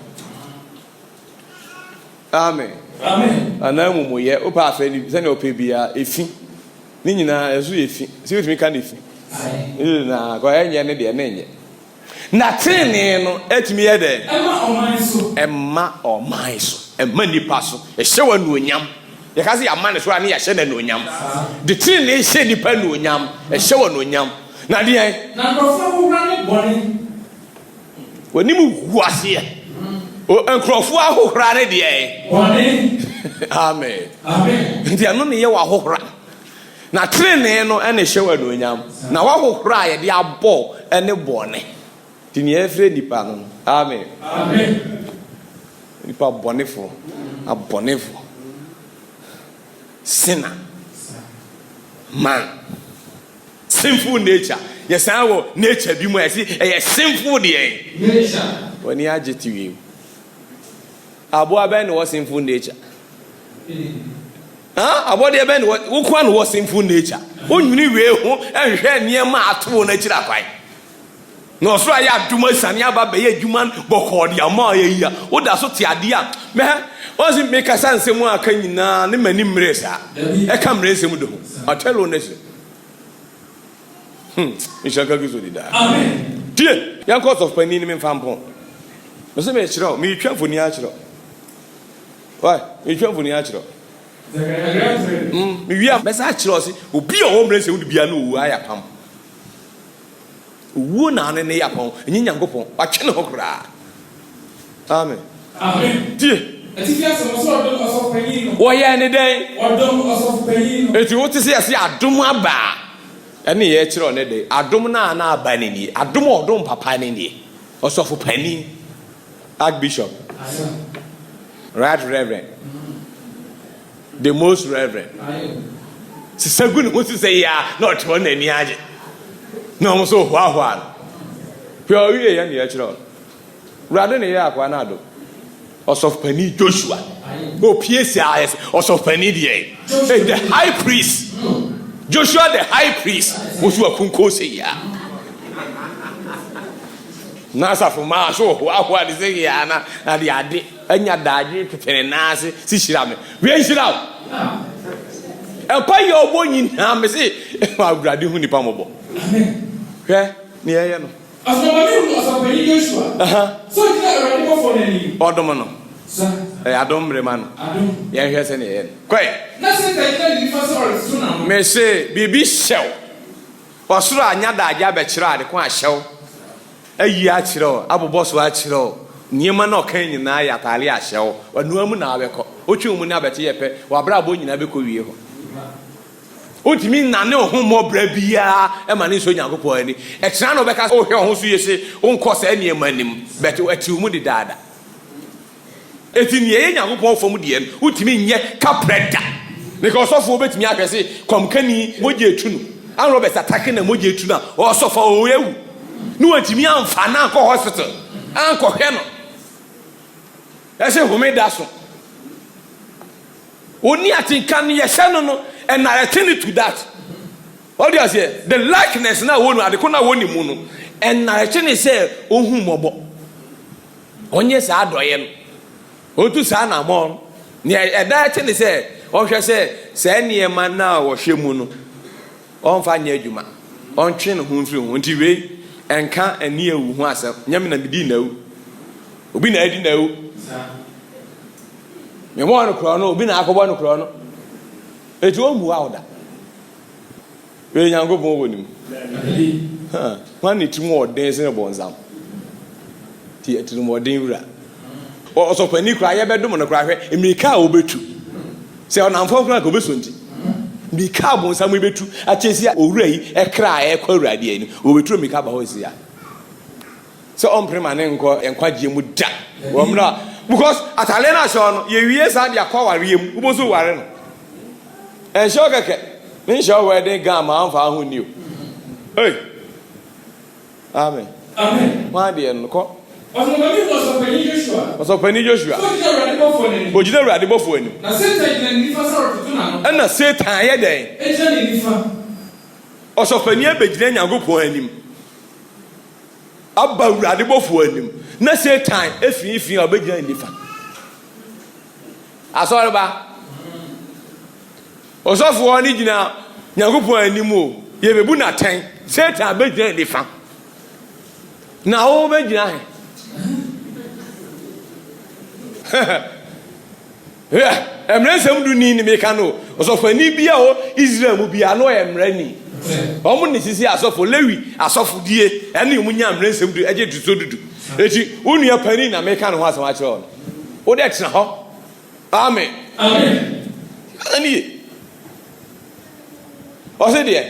Amen. Amen. Ana mumu ye opa afa ni se na opa bia efi. Ni nyina ezu efi. Se wetumi ka na efi. Na ko enye ne de na enye. Na tene no etumi ye de. Emma oman so. Emma nipa so. Ehye wa no onyam. Ye ka se ya man so ani ya hye na no onyam. De tene hye nipa no onyam. Ehye wa no onyam. Na de en. Na nkrofo ho ra ne bone. Wani mu guase ye. O nkrofo ahohora ne de en. Bone. Amen. Amen. Nti ano ne ye wa ahohora. Na trene no ene hye wa no onyam. Na wa ahohora ye de abo ene bone. Ti ne efre nipa no. Amen. Amen. Nipa bonefo. Abonefo. Sinner. Man. Sinful nature. Yes, I will nature be more. See, a sinful day. Nature. When you are JTV. Abu Aben was sinful nature. Abu Aben was sinful nature. When you will, and share near my 2 nature. No, so I have too much Sanyaba Bay, human, Bokor, Yama, what does it idea? Man, was it make a sense? Someone can na many mresa. I come raise him. I tell you, Nation. We shall go to the Amen. Dear, young cause of Panini and Fampon. Mr. Mitchell, me travel for natural. Why? You travel for natural. We are Message will be a homeless who would be a new I am. Woon on an apple, and in young Gopon, I cannot cry. Amen. Amen. Dear, why any day? It's what to say, I see a dumaba. Any year on a day, I don't know banning, I don't papa ni, or so for penny, Archbishop, Right Reverend, the most reverend. It's so good to say, yeah, not one any agent. No, so what? Pure ye and the actual. Rather than Yaquanado, or soft penny Joshua, go PSIS, or soft penny the high priest. Joshua the high priest was what Kunko say, yeah. Nasa from Mars, so what is the Yana and the Adi and your daddy to Penasi, Sishirame. Where is it out? And pay your boy in Hamasi, I'll grab you in the Pamobo. Yeah, near you. As no one Joshua. So you are ready for any. Odomano. Sir, I don't remember. Yeah, here's any end. Quiet. May say, Bibi shell. Osura nyada jabechra de kwa shell. Ayi achiro, abu boss wa achiro. Niema no kan nyina ya tale ahyew. Wanu amu na abekọ. Otwe mu na abete yepe, wa bra bo nyina bekọ wie ho. Otimi nane ohumọ bra bia e ma ne so nyankopọ ani. E tira no beka o hwe ho so yese, onko sa niema nim, bet ati mu di dada. Eti ne ye nyankopọ fom de en, otimi nye kapreda. Because of obetimi ahwese, komkani moje etu no. An Robert attack na moje etu na, o so fa o yewu. No otimi amfa na akọ hospital. An ko hwe no. Ese home da so. Oni atinka ne ye hye no and I attend to that. What do you say? The likeness na wonu adeko na woni mu no. And I attend say ohun mobo. Onye sa adoye no. Otu sa na mo. Ne e da attend say o hwe say sa ne ma na wo hwe mu no. On fa nya adwuma. On twe no hu mfiri hu nti we enka ani ewu hu asem. Nyame na bidi na wu. Obi na adi na wu. Me mo no kro no obi na akobo no kro no. Eti o mu awda. We nyango bon wonim. Ha, man ni timu odin se bonzam. Ti etimu odin wura. O so pani kra ye bedum no kra hwe, emirika obetu. Se ona mfo kra ka obesonti. Mika bonzam obetu, achesi owura yi e kra e kwa urade ani. Obetu mika ba ho isi ya. So on prema ne enkwagye mu da. Wo mra because atalena so no ye wie sa dia kwa wariem, uboso ware no. And show keke. Min show wedding gam am fa hu ni o. Hey. Amen. Amen. Wa de en ko. Oso pani Joshua. Ojide urade bofo ani. Na Satan na nifa sa rotutu na no. Na Satan ye den. Eja ni nifa. Oso pani abegide nyankopon anim. Abba urade bofo anim. Na Satan efi obegide nifa. asɔre ba ɔsɔfoɔ ne gyina Nyankopɔn anim o yɛbɛbu n'atɛn Satan bɛgyina nifa na wo bɛgyina he mmerɛnsɛm du ni meka no ɔsɔfoani bi a wɔ Israel mu bia no ɔyɛ mmerɛni ɔmo ne sisi asɔfo Lewi asɔfo die ɛne ɔmo nya mmerɛnsɛm du ɛgye tuso dudu eti wo nua pani na meka no ho asɛm akyerɛ wo wo de tena hɔ amen ani ɔsɛ deɛ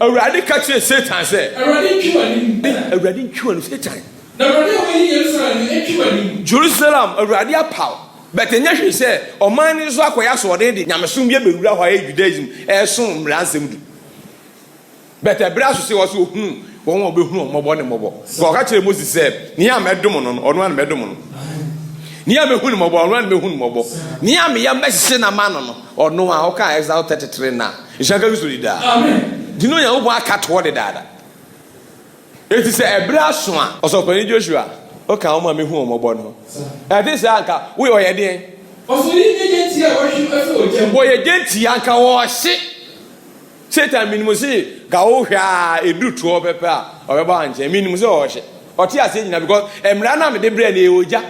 Awurade ka kyerɛ Satan sɛ Awurade ntwi w'anim Satan Jerusalem Awurade apaw bɛtɛ nyɛ hwee sɛ ɔman ne nso akɔyɛ asoɔden de nyamesom bi abɛwura hɔ ayɛ Judaism ɛsom mmaransɛm du bɛtɛ berɛ aso sɛ wɔ so ohunu wɔn a ɔbɛhunu ɔmmɔbɔ ne mmɔbɔ ɔka kyerɛ Moses sɛ ne a mɛdom no ɔno a mɛdom no ne a mɛhu ne mmɔbɔ ɔno a mɛhu ne mmɔbɔ ne a meyɛ mɛhyehye na ma no ɔno a ɔka Exodus 33 na nhyɛnka bi so di daa di no Nyankopɔn aka toɔ de daada eti sɛ ɛberɛ aso a ɔsɔpani Joshua ɔka wɔn a mɛhu ɔmmɔbɔ no ɛte sɛ anka woyɛ ɔyɛ deɛn wɔyɛ gyentia anka wɔhye Satan minimu sɛ ka wohwɛ a ɛduru toɔ pɛpɛ a ɔbɛba nkyɛn minimu sɛ ɔhye ɔte aseɛ nyina because mmara na mede berɛ ne ɛwɔ gya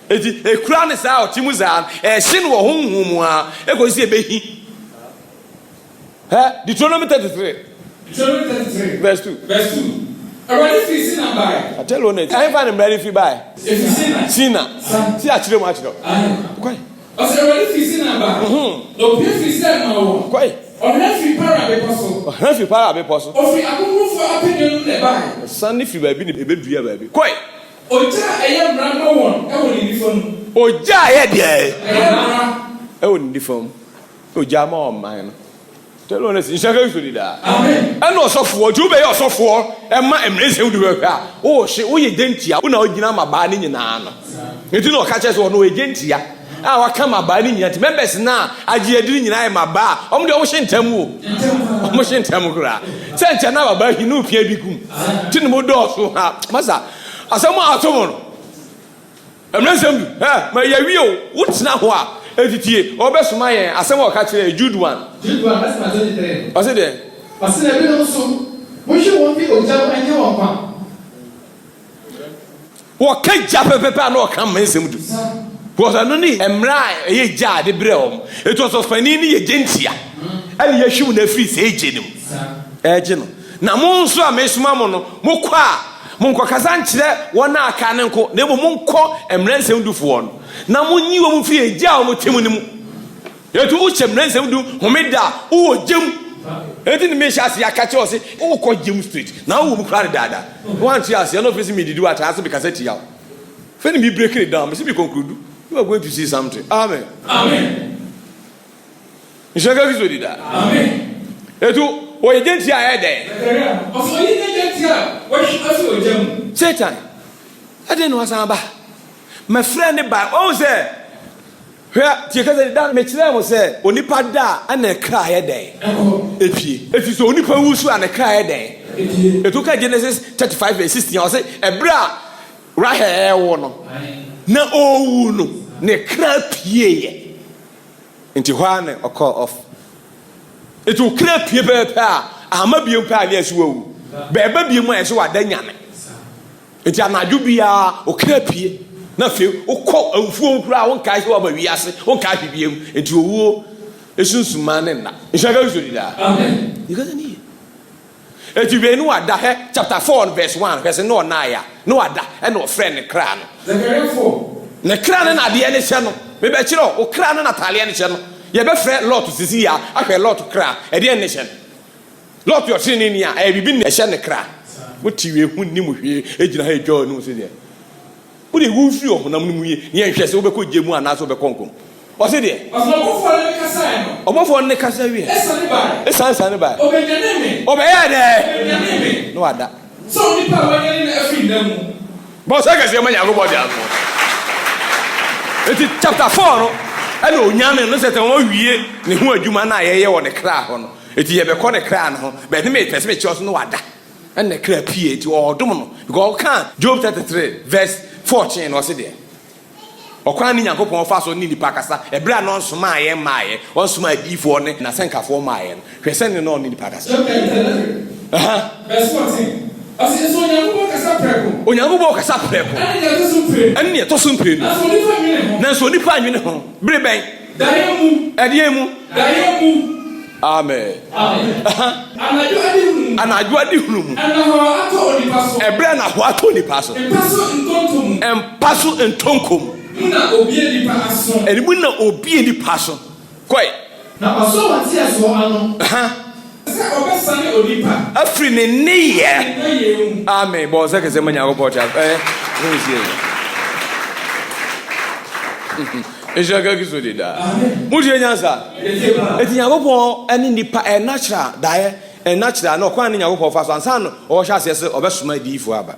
eti ekura ne saa ɔte mu saa ɛhye no wɔ honhom mu a ɛkɔsi sɛ ɛbɛhi Deuteronomy 33 verse 2 Awurade fi Sina bae. I tell you ne ɛhefa ne mmara fi bae Sina si akyerɛ mu akyerɛ kɔe Awurade fi Sina bae na opie fi Sina ma wɔ kɔe ɔhena fi para bepɔ so ofiri akokorofo apɛdɛ no ne bae san ne firi baabi ne ɛbɛdua baabi kɔe ogya ɛyɛ mmara ma wɔn ɛwɔ ne nifa mu ogya ɛyɛ deɛ ɛwɔ ne nifa mu ogya ma ɔman no tell us nhyɛnka bi so di daa amen ɛna ɔsɔfoɔ nti wobɛyɛ ɔsɔfoɔ ɛma mmerɛnsɛm du bɛhwɛ a woyɛ gyentia wo na wogyina ma baa ne nyinaa no nti na ɔka kyerɛ sɛ ɔno ɔyɛ gyentia a waka ma baa ne nyinaa nti members na agye adiri nyinaa yɛ ma baa ɔmo deɛ ɔmohye ntam o ɔmohye ntam koraa sɛ nkyɛ na babaa hi ne opia bi kum nti ne mo dɔɔso ha masa asɛm a ato mo no mmerɛnsɛm du ma yɛwie o wotena hɔ a etitie ɔbɛsoma yɛn asɛm a ɔka kyerɛ Jude 1 ɔsɛ deɛ ɔsɛ na ebi nso mohwɛ wɔn bi ogya ɛnyɛ wɔn kwa wɔka gya pɛpɛpɛ a na ɔka mmɛnsɛm du wɔsɛ no ne mmerɛ a ɛyɛ gya ade berɛ wɔm ɛtu ɔsɔfani ne yɛ gyentia ɛne yɛhwim no afiri sɛ ɛgye no mu ɛgye no na mo nso a mesoma mo no mokɔ a monkɔkasa nkyerɛ wɔn a aka ne nko na mmom monkɔ mmerɛnsɛm dufoɔ no na monyi wɔ mu firi agya a wɔn tem no mu yɛtu wokyɛ mmerɛnsɛm du homeda a wowɔ gyem ɛnti ne mehyɛ ase aka kyerɛ ɔ se wowokɔ gyem street na wowɔ mu kora ne daadaa woante aseɛ na ɔfiri sɛ medidi wɔ ataa sɛ mekasa tia wo fɛ ne mi break it down mɛsɛ me conclude you are going to see something amen nhyɛnka bi so di daa ɛtu wɔyɛ gyentia a ɛyɛ dɛn Satan ɛdeɛ ne wasan ba mɛfrɛ ne ba ɔhu sɛ hwɛ tie kasa da mekyerɛ mo sɛ onipa da a ana kra yɛ dɛn epie eti so onipa wu so ana kra yɛ dɛn etu ka Genesis 35:16 ɔsɛ ɛbrɛ a Rahel ɛwɔ no na ɔwu no ne kra pie yɛ nti hɔ a ne ɔkɔ off etu kra pie pɛpɛ a ahama biem pɛ a ne ɛso wawu bɛɛba biem a ɛso wada nyame nti anadwo biara ɔkra pie na fe wokɔ awufuo nkura a wonkae sɛ waba wiase wonkae hwebiem nti owuo esunsuma ne nna nhyɛnka bi so di daa yɛkasa ne yie eti wei ne wada hɛ chapter 4 verse 1 hwɛ sɛ ne ɔnaeɛ a ne wada ɛna ɔfrɛ ne kra no ne kra ne nadeɛ ne hyɛ no mebɛkyerɛ wo kra ne nataleɛ ne hyɛ no yɛbɛfrɛ Lot sisi a ahwɛ Lot kra ɛdeɛ ne hyɛ no Lot yɔtene ne ni a ɛyɛ bibi ne ɛhyɛ ne kra wote wie hu nim hwee egyina ha edwa no so deɛ wode wo firi ɔhonam no mu yie ne yɛhwɛ sɛ wobɛkɔ gye mu anaasɛ wobɛkɔ nkom ɔse deɛ ɔbɔfoɔ ne kasa wie ɛsan ne bae ɔbɛyɛ dɛ ne wada bɔ sɛ kɛseɛ ma Nyankopɔn de aso ɛti chapter 4 no ɛna onyame no sɛ sɛ wɔwie ne ho adwuma no a yɛyɛ wɔ ne kra hɔ no ɛti yɛbɛkɔ ne kra no ho bɛde mepɛ sɛ mekyerɛ so no wada ɛna kra pie ɛti ɔdom no because ɔka Job 33 verse 14 no ɔse deɛ ɔkwan ne Nyankopɔn fa so ne nipa kasa ebra no nsoma ayɛ maaye ɔnsoma adifo ne na senkafo maaye no hwɛ sɛ ne no ne nipa kasa verse 14 ɔsɛ so Onyankopɔn kasa prɛko ɛne ne ɛtɔ so mpire na so nipa anwene ho bere bɛn ɛdeɛ mu amen anadwo ade hunu mu ɛbrɛ na ho atɔ nipa so ɛmpa so ntonkom ɛnimu na obi nipa so kɔe na ɔsɔ wɔte ɛso ano sɛ ɔbɛsane onipa afiri ne nneyɛ amen bɔ sɛ kɛsɛ ma Nyankopɔn kyɛ Ejaka kiso de da. Muje nyansa. Eti Nyankopɔn ɛne nipa natural dae natural na ɔkwan ne Nyankopɔn fa so ansa no ɔhwɛ ase sɛ ɔbɛsoma diifo aba.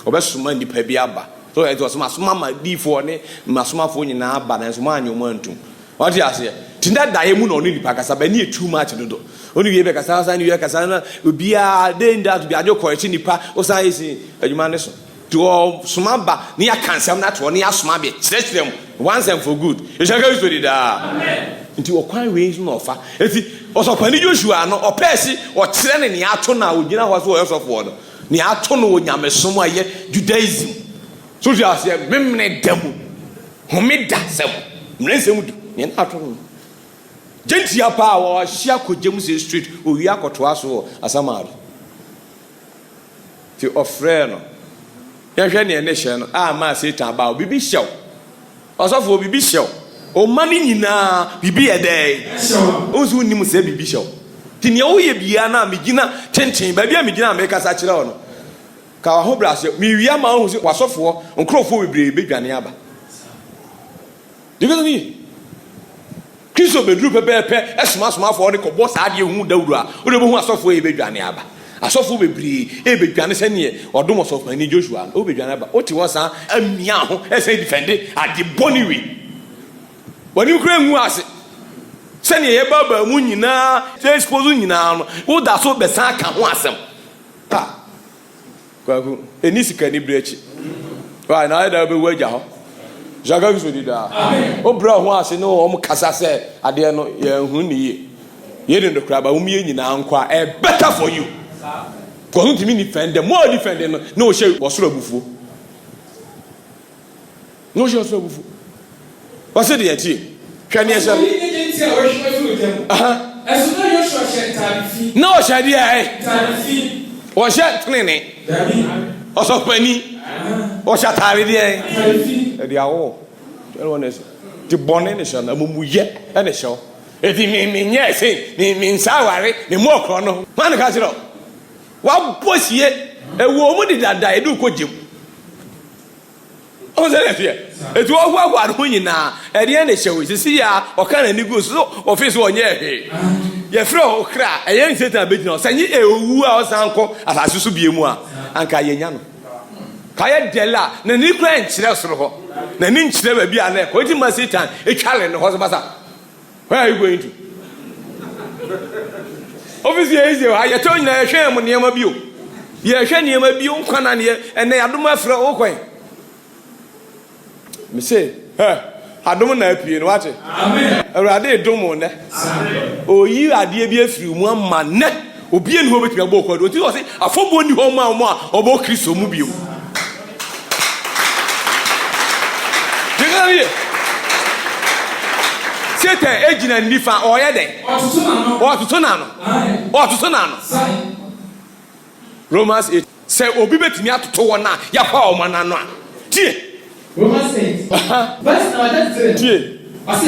Ɔbɛsoma nipa bi aba. So eti ɔsoma soma ma diifo ne masomafo nyinaa aba na nso ma anyomo antum. Ɔte ase. Tinda dae mu na ɔne nipa kasa ba ne too much dodo. Oni wie be kasa san wie kasa na obia de nda to bi adwo kɔrechi nipa osan yesi adwuma ne so. To soma ba ne akansam na to ne asoma be kyerɛkyerɛ mu once and for good. Ejaka you story da. Amen. Nti okwan we nso na ofa. Eti osopani Joshua no opesi okyerɛ ne ato na ogina hɔ so oyosofo no. Ne ato no onyamesom aye Judaism. So you are say memne demu. Homeda sem. Mrensem du. Ne ato no. Genti apa wo hia kogem se street owi akoto aso asamaro. Ti ofre no. Yahwɛ ne ene hye no ma Satan ba obibi hyew ɔsɔfo obibi hyew o mani nyina bibi ɛdɛ ozu nim sɛ bibi hyew ti ne wo ye bia na megina tenten ba bia megina Amerika sa kyerɛ wo no ka wa ho brase mi wia ma ho wasɔfo nkrofo bebre bedwane aba dikɛ ni Kristo bedru pɛpɛpɛ esoma afɔ ne kɔbɔ saa de hu Dawudu a wo de bo hu asɔfo ye bedwane aba asɔfo bebre bedwane sɛ ne ɔdom ɔsɔfo ani Joshua o bedwane aba o ti wɔ sa amia ho ɛsɛ defende ade bɔne wi wɔni kura ngu ase sɛ ne yɛ baba mu nyinaa sɛ expose nyinaa no wo da so bɛsan ka ho asɛm pa kwaku eni sika ni brechi wa na ada be wagya ho jaga bi so di da o bra ho ase no o kasa sɛ ade no yɛ hu ni ye de kura ba wo mi nyinaa nkwa better for you because you mean defend them more defend no no share wasoro abufuo no share wasoro abufuo what's the enti hwɛ ne ɛsɛ no share dia o share clean also pani o share tare dia e dia wo tell one is the bonne ne share na mumuye e ne show eti mi nye se mi nsaware mi mo kro no man ka kiro wa bosie ewo mu di dada edu ko jim o se le fie eti wo hwa no nyina e de ne hyewe sisi ya o ka na ni go so office wo nye he ye frɛ o kra e ye Satan be gina sanyi ewu a o san ko asase so bie mu a anka ye nya no ka ye dela na ni kra nkyerɛ soro ho na ni nkyerɛ ba bia na ko ti ma Satan e twale no ho so basa. Where are you going to? Obviously, I told you I share money am bio. Ye hwe ne ma bio nkwana ne ene adom afra o kwan. Me say, adom na apie no wate. Amen. Awurade dom ne. Amen. O yi ade bi afiri mu ama ne. Obi enu ho betumi agbo kwado. Ti o say afobo ni ho ma mo a obo Kristo mu bio. Digari Satan ejina nifa oyɛ den ɔtoto na no Romans 8 sɛ obi betumi atoto wɔ na yafa ɔma na no a tie Romans 8 verse number 33 tie ɔse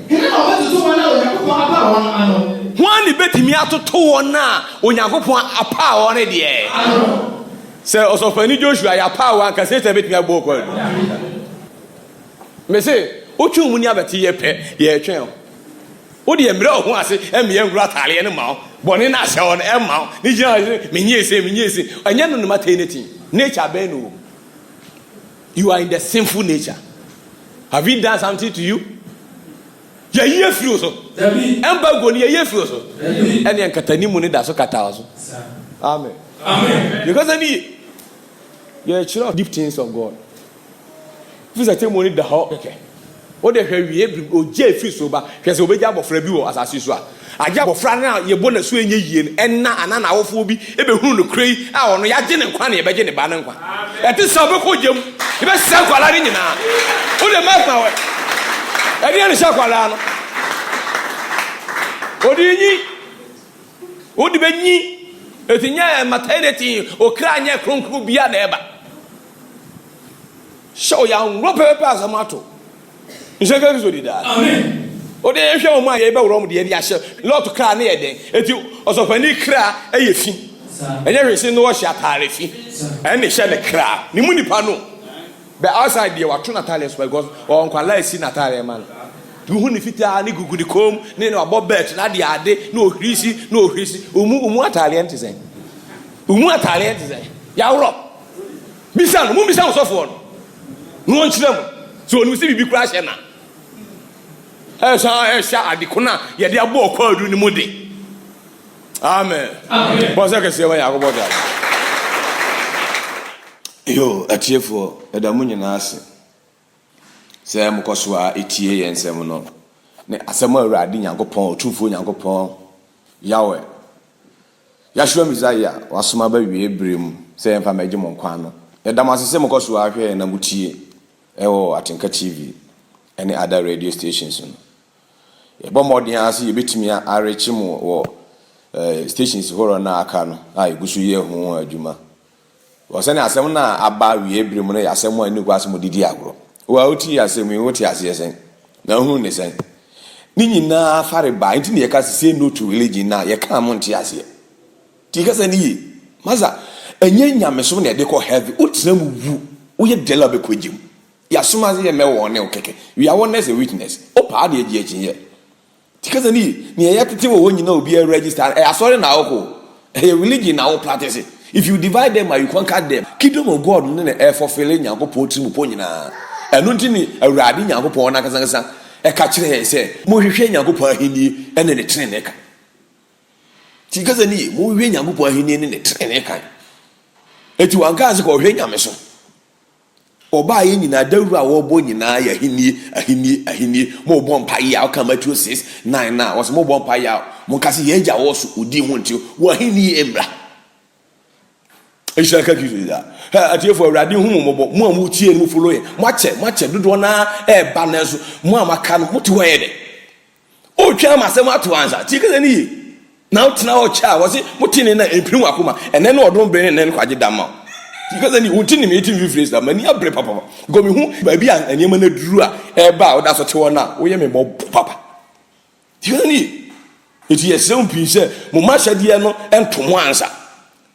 hena na ɔbɛtoto wɔ na Onyankopɔn apa wɔn ano hwan ne betumi atoto wɔ na Onyankopɔn apa wɔn deɛ ano sɛ ɔsɔfani Joshua ya pa wɔn ka Satan betumi abɔ kɔ me say otwe mu ni abeti ye pɛ ye twɛn o de emre o ho ase eme ye ngura tale ne ma o bɔne na ahyɛ on e ma o ni gina menye ese anya no no maternity nature be no you are in the sinful nature have you done something to you ye feel so embargo ni ye feel so ene nkatani mu ni da so kata so amen because any you are deep things of God. If it's a testimony the how okay. o de hwe wie brim o je fi so ba hwe se obeja bofra bi wo asase so a agya bofra na ye bo na so enye yie no enna anana awofo bi ebehunu no krei a ono ya je ne nkwa na ye beje ne ba ne nkwa ete sa be ko jem ye be sa kwala ni nyina o de ma pa we ede ne sha kwala no o di nyi o di be nyi etinya maternity o kra nya kronkru bia na eba show ya nro pepe asamato nshaka kizo di da amen o de hwe o ma ye be woro mu de ya hye lot kra na ye den eti osofani kra eye fi enye hwese no wo hye atare fi ene hye ne kra ni mu nipa no be outside de wa tuna tale so because on kwala esi na tale man tu hu ni fita ni gugu ni kom ni na abo bet na de ade na ohirisi umu atale ente sen umu atale ente sen ya woro bisa no mu bisa so fo no nchire mu so onu si bibi kura hye na esha adikuna ye de abo kwadu ni mu de amen amen boss ka se wa yakobo da yo atiefo edamu nyina ase se mkoso a etie yensem no ne asem awurade nyankopon otufo nyankopon yawe yashua mizaya wasoma ba wie brem se emfa maji monkwa no edam asese mkoso a hwe na mutie ewo Atinka TV any other radio stations no ebo modern ase yebetimi arechi mu wo stations horo na aka no ai gusu ye ho adwuma wasane asem na aba wie brem no yasem ani kwa asem didi agro wa oti asem yi oti asesen na hu ne sen ni nyina fare ba nti ne yeka se no to religion na yeka mo nti ase ti ka se ni maza enye nyameso na de ko heavy otina mu wu wo ye dela be kwagim ya soma ye mewo ne okeke we are witness a witness o pa de agi agi ye ti ka se ni ye tete wo nyina obi a register asori na oko religion na wo practice. If you divide them or you conquer them, kingdom of God no na fulfilling nyankopon timu po nyina eno ntini awurade nyankopon na kasa e ka kire se mo hwehwe nyankopon ahini ene ne trene ka ti kasa ni mo hwehwe nyankopon ahini ene ne trene ka eti wanka se ko hwehwe nyameso oba ye nyina dawru a wo bo nyina ya ahini mo bo mpa ya aka Matthew 6:9 na wo se mo bo mpa ya mo kase ye agya wo so odi ho nti wo ahini emra Ishaka kizuda atiefo awurade hu mo amutie mu follow ye mo ache dodo na ba na so mo amaka no mote ho ye de o twa amasem ato ansa ti kase ni na otena o cha wo se motini na empirim akoma ene na odon bere ne kwaje dama ti kase ni untini me tin phrase da mani abre papa go me hu ba bi an enema na duru a ba o da so te wona wo ye me mo papa ti kase ni eti yesem pinse mo ma hyade no entomo ansa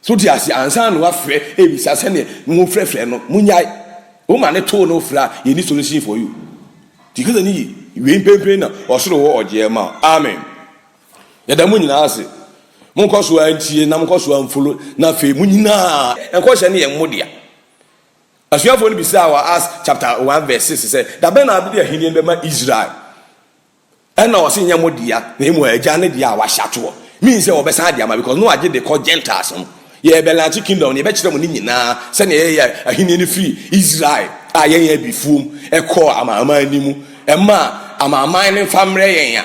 so ti asi ansa no afre ebisa se ne mo frefre no munyai o ma ne to no fra ye ni solution for you ti kase ni we pempe na osoro wo oje ma amen ya da munyina ase mo nkoso antie na mo nkoso amfolo na fe munyina enkoso ne ye modia asuafo no bisa wa as chapter 1 verse 6 say da be na abidi ahini be ma Israel ena o se nya modia na emu agya ne dia wa hyato means say obesa dia ma because no age they call Gentiles ye belanti kingdom ne be kire mo ni nyina se ne ye ahini ni free Israel a ye bifum e call amama animu e ma amama ne famre yen ya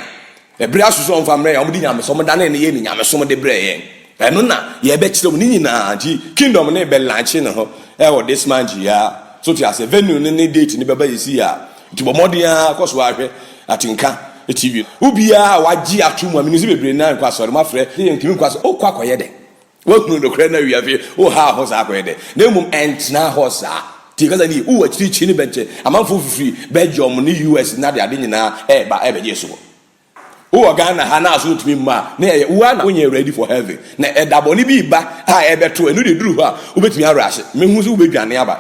e bra suso famre ya omdi nyame so mo dane ne ye ni nyame so mo de bre yen eno na ye be kire mo ni nyina ji kingdom ne belanti ne ho e wo this man ji ya so ti ase venue ne date ne be ba yesi ya ti bo modia koso ahwe Atinka TV ubia waji atumu amini si bebre na kwa sori mafre ye ntimi kwa so okwa koye de wo kunu do kre na wiafe o ha ho sa koye de na mum entna ho sa ti kaza ni u wachiri chi ni benche amanfo fifiri Belgium ni US na de ade nyina ba be jesu o Ghana ha na so tumi ma na ye wo na onye ready for heaven na edabo ni bi ba ha e beto enu de duru ha obetumi arashe mehu so obedwane aba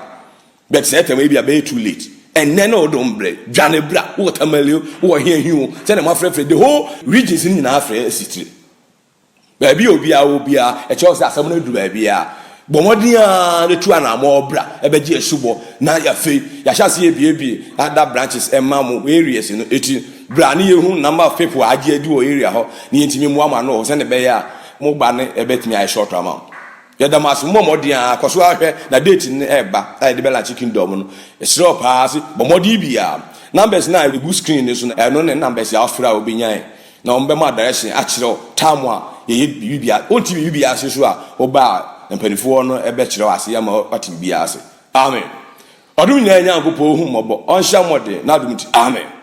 but say tem e be too late and then odombre dwane bra watermelon wo hiahiu say na mafrefre the whole regions ni na afre city ba bi obia e che o say asam na du ba bia bomodia de tu ana mo bra e be gi esubo na ya fe ya sha se ebie other branches emamu areas no eti bra na ye hu number of people age adi o area ho ni ntimi mu ama no say na be ya mo gba ne e betimi ai short amount ya damas momodia akoso ahwe na date ni eba ai de bela chicken dom no esro pass bomodi bia numbers na rebu screen so no ne numbers ya afra obenyan na ombema direction akire time a ye bibia onti bibia ase so a oba mpanifo no ebe kire ase ya ma pati bibia ase amen odum nya nya gopo hu mobo onhya mode na adum ti amen